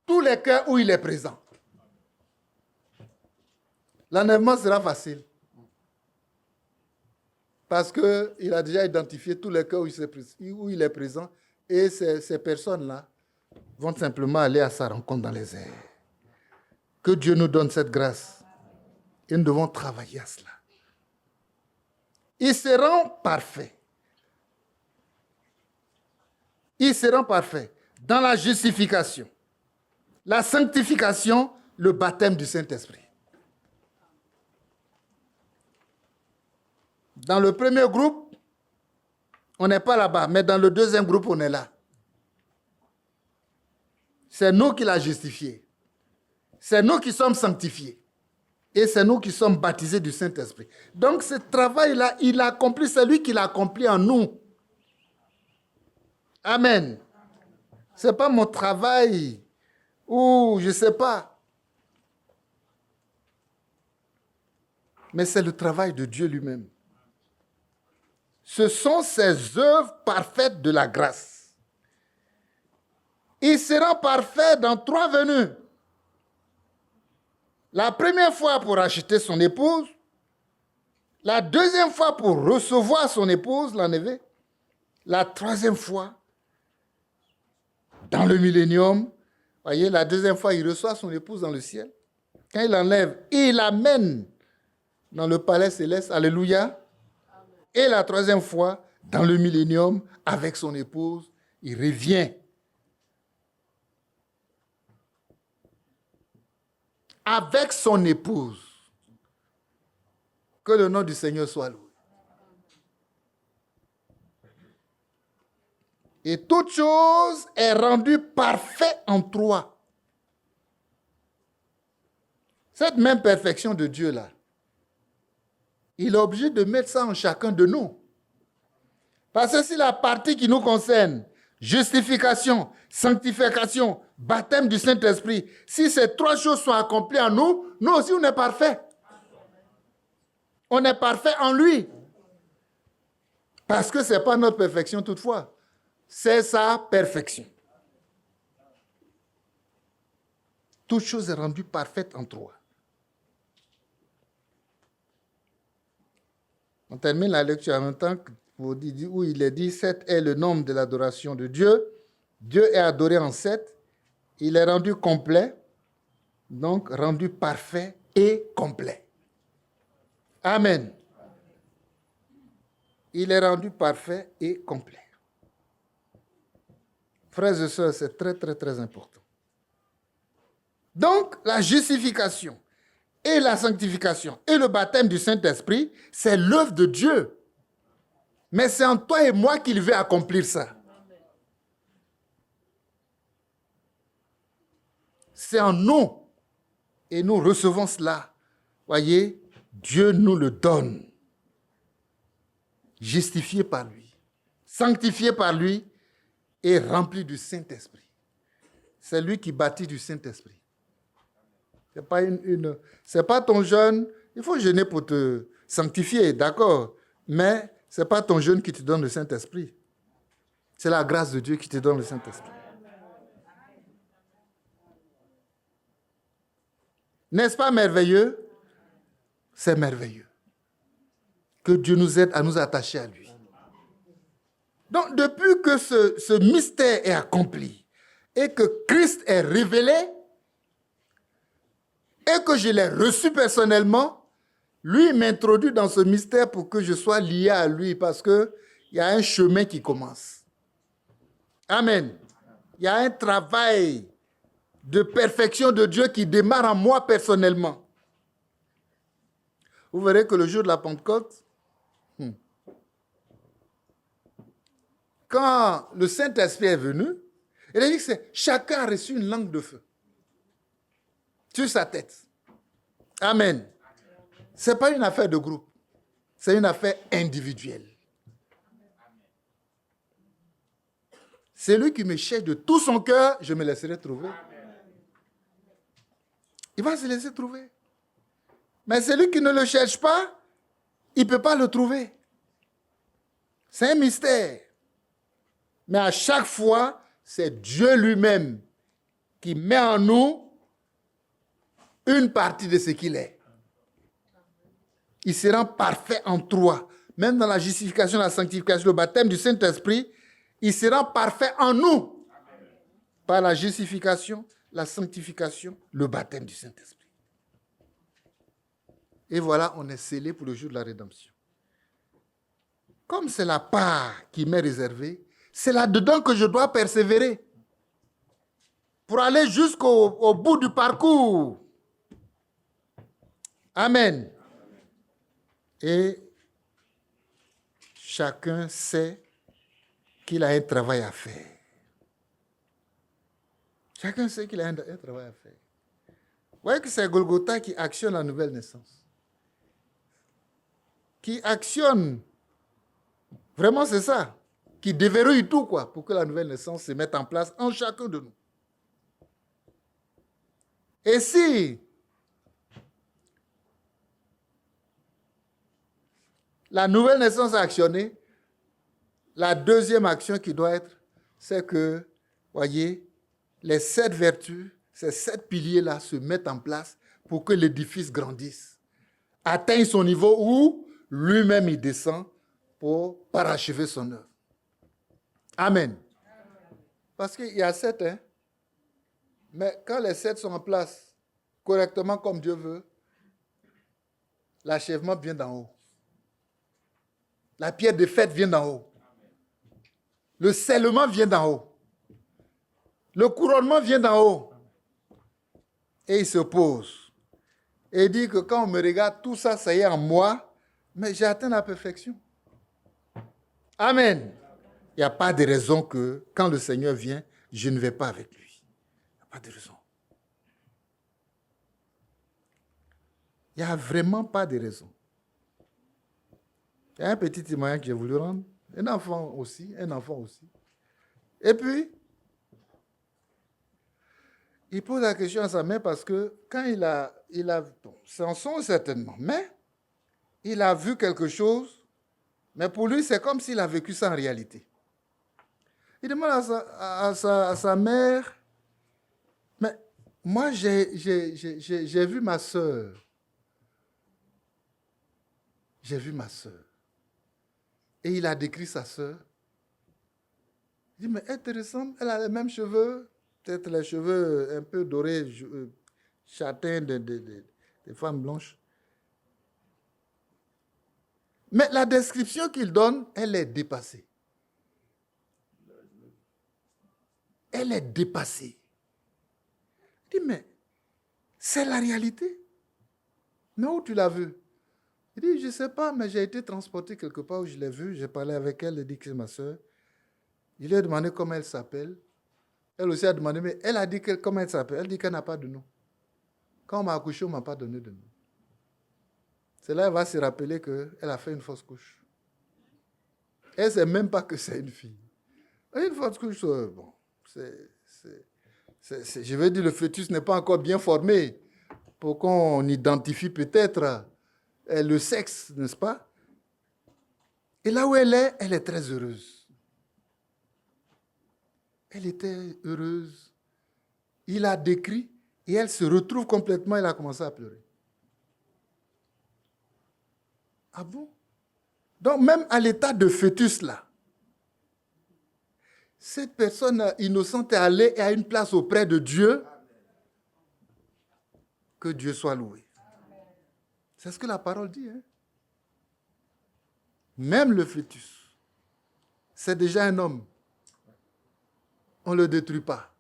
tous les cœurs où il est présent. L'enlèvement sera facile. Parce qu'il a déjà identifié tous les cas où il est présent. Et ces personnes-là vont simplement aller à sa rencontre dans les airs. Que Dieu nous donne cette grâce. Et nous devons travailler à cela. Il se rend parfait. Il se rend parfait dans la justification, la sanctification, le baptême du Saint-Esprit. Dans le premier groupe, on n'est pas là-bas, mais dans le deuxième groupe, on est là. C'est nous qui l'a justifié. C'est nous qui sommes sanctifiés. Et c'est nous qui sommes baptisés du Saint-Esprit. Donc ce travail-là, il a accompli, c'est lui qui l'a accompli en nous. Amen. Ce n'est pas mon travail ou je ne sais pas. Mais c'est le travail de Dieu lui-même. Ce sont ses œuvres parfaites de la grâce. Il sera parfait dans trois venues. La première fois pour acheter son épouse, la deuxième fois pour recevoir son épouse, l'enlever, la troisième fois dans le millénium. Voyez, la deuxième fois, il reçoit son épouse dans le ciel. Quand il l'enlève, il l'amène dans le palais céleste. Alléluia. Et la troisième fois, dans le millénium, avec son épouse, il revient. Avec son épouse. Que le nom du Seigneur soit loué. Et toute chose est rendue parfaite en toi. Cette même perfection de Dieu-là, il est obligé de mettre ça en chacun de nous. Parce que si la partie qui nous concerne, justification, sanctification, baptême du Saint-Esprit, si ces trois choses sont accomplies en nous, nous aussi on est parfaits. On est parfait en lui. Parce que ce n'est pas notre perfection toutefois. C'est sa perfection. Toute chose est rendue parfaite en toi. On termine la lecture en même temps où il est dit 7 est le nombre de l'adoration de Dieu. Dieu est adoré en 7. Il est rendu complet, donc rendu parfait et complet. Amen. Il est rendu parfait et complet. Frères et sœurs, c'est très, très, très important. Donc, la justification et la sanctification et le baptême du Saint-Esprit, c'est l'œuvre de Dieu. Mais c'est en toi et moi qu'il veut accomplir ça. C'est en nous. Et nous recevons cela. Voyez, Dieu nous le donne. Justifié par lui, sanctifié par lui et rempli du Saint-Esprit. C'est lui qui bâtit du Saint-Esprit. C'est pas ton jeûne. Il faut jeûner pour te sanctifier, d'accord. Mais ce n'est pas ton jeûne qui te donne le Saint-Esprit. C'est la grâce de Dieu qui te donne le Saint-Esprit. N'est-ce pas merveilleux? C'est merveilleux. Que Dieu nous aide à nous attacher à lui. Donc, depuis que ce mystère est accompli et que Christ est révélé et que je l'ai reçu personnellement, lui m'introduit dans ce mystère pour que je sois lié à lui parce qu'il y a un chemin qui commence. Amen. Il y a un travail de perfection de Dieu qui démarre en moi personnellement. Vous verrez que le jour de la Pentecôte, quand le Saint-Esprit est venu, il a dit que chacun a reçu une langue de feu sur sa tête. Amen. Ce n'est pas une affaire de groupe, c'est une affaire individuelle. Celui qui me cherche de tout son cœur, je me laisserai trouver. Il va se laisser trouver. Mais celui qui ne le cherche pas, il ne peut pas le trouver. C'est un mystère. Mais à chaque fois, c'est Dieu lui-même qui met en nous une partie de ce qu'il est. Il se rend parfait en toi. Même dans la justification, la sanctification, le baptême du Saint-Esprit, il se rend parfait en nous. Par la justification, la sanctification, le baptême du Saint-Esprit. Et voilà, on est scellé pour le jour de la rédemption. Comme c'est la part qui m'est réservée, c'est là-dedans que je dois persévérer pour aller jusqu'au bout du parcours. Amen. Et chacun sait qu'il a un travail à faire. Chacun sait qu'il a un travail à faire. Vous voyez que c'est Golgotha qui actionne la nouvelle naissance. Qui actionne, vraiment c'est ça, qui déverrouille tout pour que la nouvelle naissance se mette en place en chacun de nous. Et si la nouvelle naissance a actionné, la deuxième action qui doit être, c'est que, voyez, les 7 vertus, ces 7 piliers-là se mettent en place pour que l'édifice grandisse, atteigne son niveau où lui-même il descend pour parachever son œuvre. Amen. Parce qu'il y a 7, hein. Mais quand les 7 sont en place correctement comme Dieu veut, l'achèvement vient d'en haut. La pierre de fête vient d'en haut. Le scellement vient d'en haut. Le couronnement vient d'en haut. Et il se pose. Et il dit que quand on me regarde, tout ça, ça y est en moi, mais j'ai atteint la perfection. Amen. Il n'y a pas de raison que quand le Seigneur vient, je ne vais pas avec lui. Il n'y a pas de raison. Il n'y a vraiment pas de raison. Il y a un petit témoignage que j'ai voulu rendre. Un enfant aussi. Et puis, il pose la question à sa mère parce que quand il a bon, c'est en son certainement, mais il a vu quelque chose, mais pour lui, c'est comme s'il a vécu ça en réalité. Il demande à sa mère, mais moi, j'ai vu ma sœur. J'ai vu ma sœur. Et il a décrit sa sœur. Il dit, mais elle te ressemble, elle a les mêmes cheveux, peut-être les cheveux un peu dorés, châtains des femmes blanches. Mais la description qu'il donne, elle est dépassée. Elle est dépassée. Il dit, mais C'est la réalité. Mais où tu l'as vu? Il dit, je ne sais pas, mais j'ai été transporté quelque part où je l'ai vu. J'ai parlé avec elle, elle dit que c'est ma soeur. Je lui ai demandé comment elle s'appelle. Elle aussi a demandé, mais elle a dit comment elle s'appelle. Elle dit qu'elle n'a pas de nom. Quand on m'a accouché, on ne m'a pas donné de nom. C'est là qu'elle va se rappeler qu'elle a fait une fausse couche. Elle ne sait même pas que c'est une fille. Et une fausse couche, bon, je veux dire, le fœtus n'est pas encore bien formé pour qu'on identifie peut-être le sexe, n'est-ce pas? Et là où elle est très heureuse. Elle était heureuse. Il a décrit et elle se retrouve complètement, elle a commencé à pleurer. Ah bon? Donc même à l'état de fœtus là, cette personne innocente est allée et a une place auprès de Dieu. Que Dieu soit loué. C'est ce que la parole dit. Hein? Même le fœtus, c'est déjà un homme. On ne le détruit pas.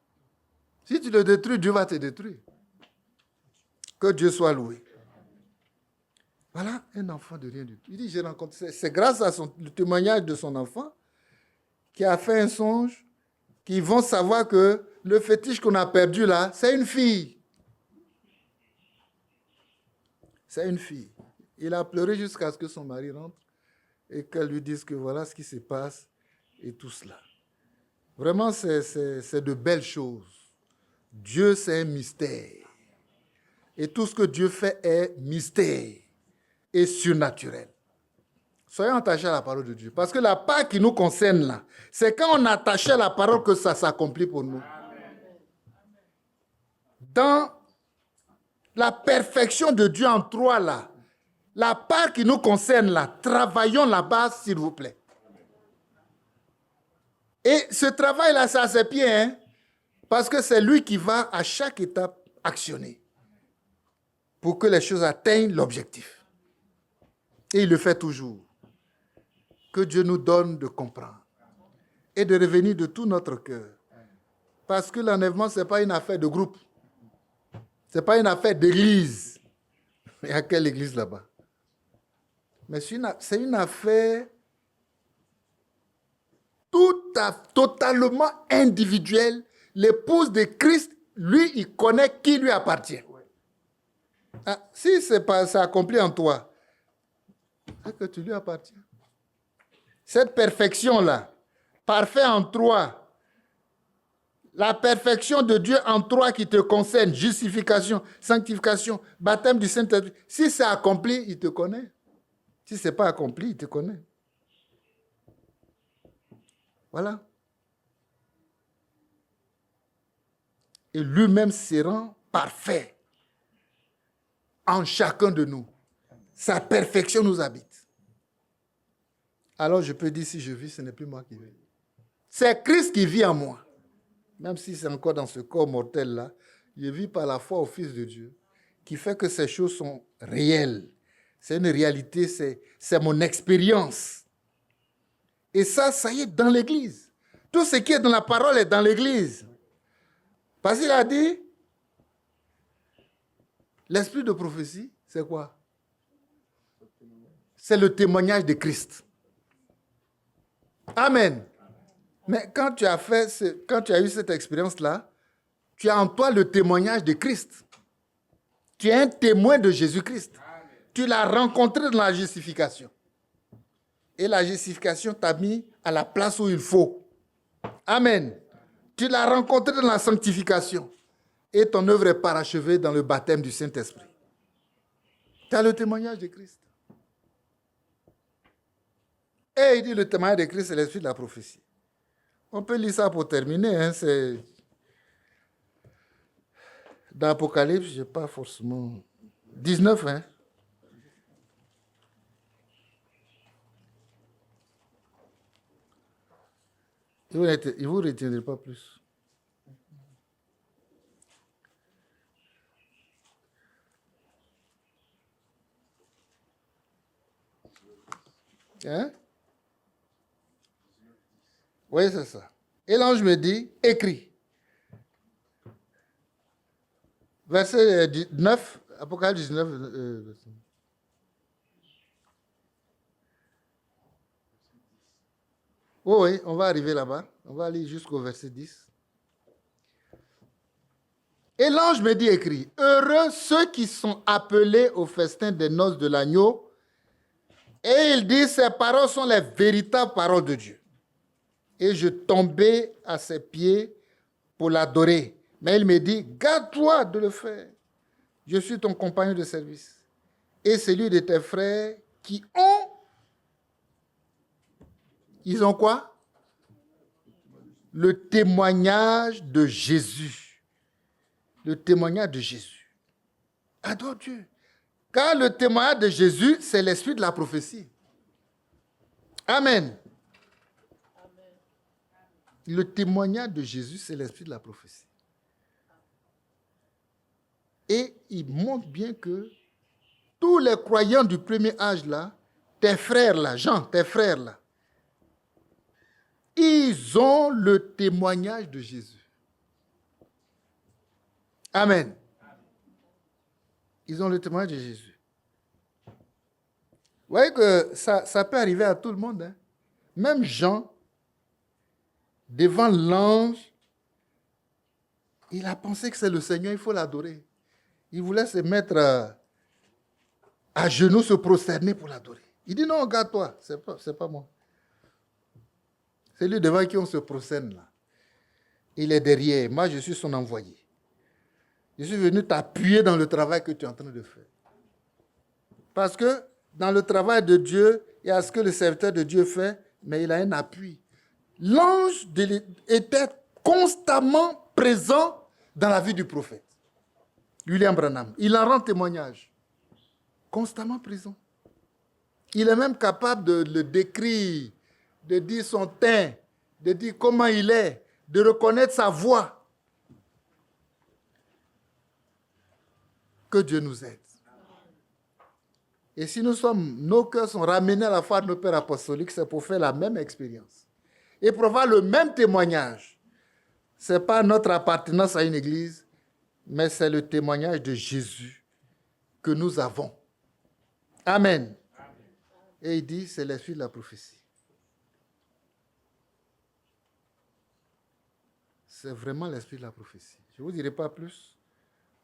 Si tu le détruis, Dieu va te détruire. Que Dieu soit loué. Voilà un enfant de rien du tout. Il dit, j'ai rencontré, c'est grâce à le témoignage de son enfant qui a fait un songe, qu'ils vont savoir que le fétiche qu'on a perdu là, c'est une fille. C'est une fille. Il a pleuré jusqu'à ce que son mari rentre et qu'elle lui dise que voilà ce qui se passe et tout cela. Vraiment, c'est de belles choses. Dieu, c'est un mystère. Et tout ce que Dieu fait est mystère et surnaturel. Soyons attachés à la parole de Dieu. Parce que la part qui nous concerne là, c'est quand on est attaché à la parole que ça s'accomplit pour nous. Dans la perfection de Dieu en toi là, la part qui nous concerne là, travaillons là-bas s'il vous plaît. Et ce travail-là, c'est à ses pieds, hein, parce que c'est lui qui va à chaque étape actionner pour que les choses atteignent l'objectif. Et il le fait toujours. Que Dieu nous donne de comprendre et de revenir de tout notre cœur. Parce que l'enlèvement, ce n'est pas une affaire de groupe. Ce n'est pas une affaire d'église. Il y a quelle église là-bas? Mais c'est une affaire totalement individuelle. L'épouse de Christ, lui, il connaît qui lui appartient. Ah, si c'est accompli en toi, c'est que tu lui appartiens. Cette perfection-là, parfait en toi, la perfection de Dieu en toi qui te concerne, justification, sanctification, baptême du Saint-Esprit, si c'est accompli, il te connaît. Si ce n'est pas accompli, il te connaît. Voilà. Et lui-même se rend parfait en chacun de nous. Sa perfection nous habite. Alors je peux dire, si je vis, ce n'est plus moi qui vis. C'est Christ qui vit en moi. Même si c'est encore dans ce corps mortel-là, je vis par la foi au Fils de Dieu, qui fait que ces choses sont réelles. C'est une réalité, c'est mon expérience. Et ça y est dans l'Église. Tout ce qui est dans la parole est dans l'Église. Parce qu'il a dit, l'esprit de prophétie, c'est quoi? C'est le témoignage de Christ. Amen. Mais quand tu as eu cette expérience-là, tu as en toi le témoignage de Christ. Tu es un témoin de Jésus-Christ. Tu l'as rencontré dans la justification. Et la justification t'a mis à la place où il faut. Amen. Tu l'as rencontré dans la sanctification. Et ton œuvre est parachevée dans le baptême du Saint-Esprit. Tu as le témoignage de Christ. Et il dit le témoignage de Christ, c'est l'esprit de la prophétie. On peut lire ça pour terminer. Hein, c'est... Dans l'Apocalypse, je n'ai pas forcément... 19, hein. Il ne vous retiendrez pas plus. Hein? Oui, c'est ça. Et l'ange me dit, écris. Verset 9, Apocalypse 19. Oh oui, on va arriver là-bas. On va aller jusqu'au verset 10. Et l'ange me dit, écrit, heureux ceux qui sont appelés au festin des noces de l'agneau. Et il dit, ces paroles sont les véritables paroles de Dieu. Et je tombais à ses pieds pour l'adorer. Mais il me dit, garde-toi de le faire. Je suis ton compagnon de service. Et celui de tes frères qui ont... Ils ont quoi? Le témoignage de Jésus. Le témoignage de Jésus. Adore Dieu. Car le témoignage de Jésus, c'est l'esprit de la prophétie. Amen. Le témoignage de Jésus, c'est l'esprit de la prophétie. Et il montre bien que tous les croyants du premier âge là, tes frères là, Jean, tes frères là, ils ont le témoignage de Jésus. Amen. Ils ont le témoignage de Jésus. Vous voyez que ça peut arriver à tout le monde. Hein? Même Jean, devant l'ange, il a pensé que c'est le Seigneur, il faut l'adorer. Il voulait se mettre à genoux, se prosterner pour l'adorer. Il dit non, regarde-toi, c'est pas moi. C'est lui devant qui on se prosterne là. Il est derrière, moi je suis son envoyé. Je suis venu t'appuyer dans le travail que tu es en train de faire. Parce que dans le travail de Dieu, il y a ce que le serviteur de Dieu fait, mais il a un appui. L'ange était constamment présent dans la vie du prophète. William Branham. Il en rend témoignage. Constamment présent. Il est même capable de le décrire, de dire son teint, de dire comment il est, de reconnaître sa voix. Que Dieu nous aide. Et si nos cœurs sont ramenés à la foi de nos pères apostoliques, c'est pour faire la même expérience. Et pour avoir le même témoignage. Ce n'est pas notre appartenance à une église, mais c'est le témoignage de Jésus que nous avons. Amen. Et il dit, c'est l'esprit de la prophétie. C'est vraiment l'esprit de la prophétie. Je ne vous dirai pas plus.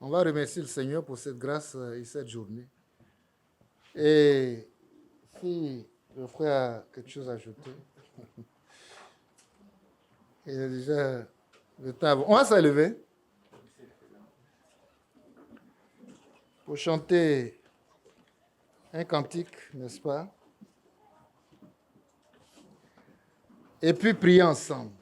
On va remercier le Seigneur pour cette grâce et cette journée. Et si le frère a quelque chose à ajouter, il y a déjà le temps. On va se lever pour chanter un cantique, n'est-ce pas? Et puis prier ensemble.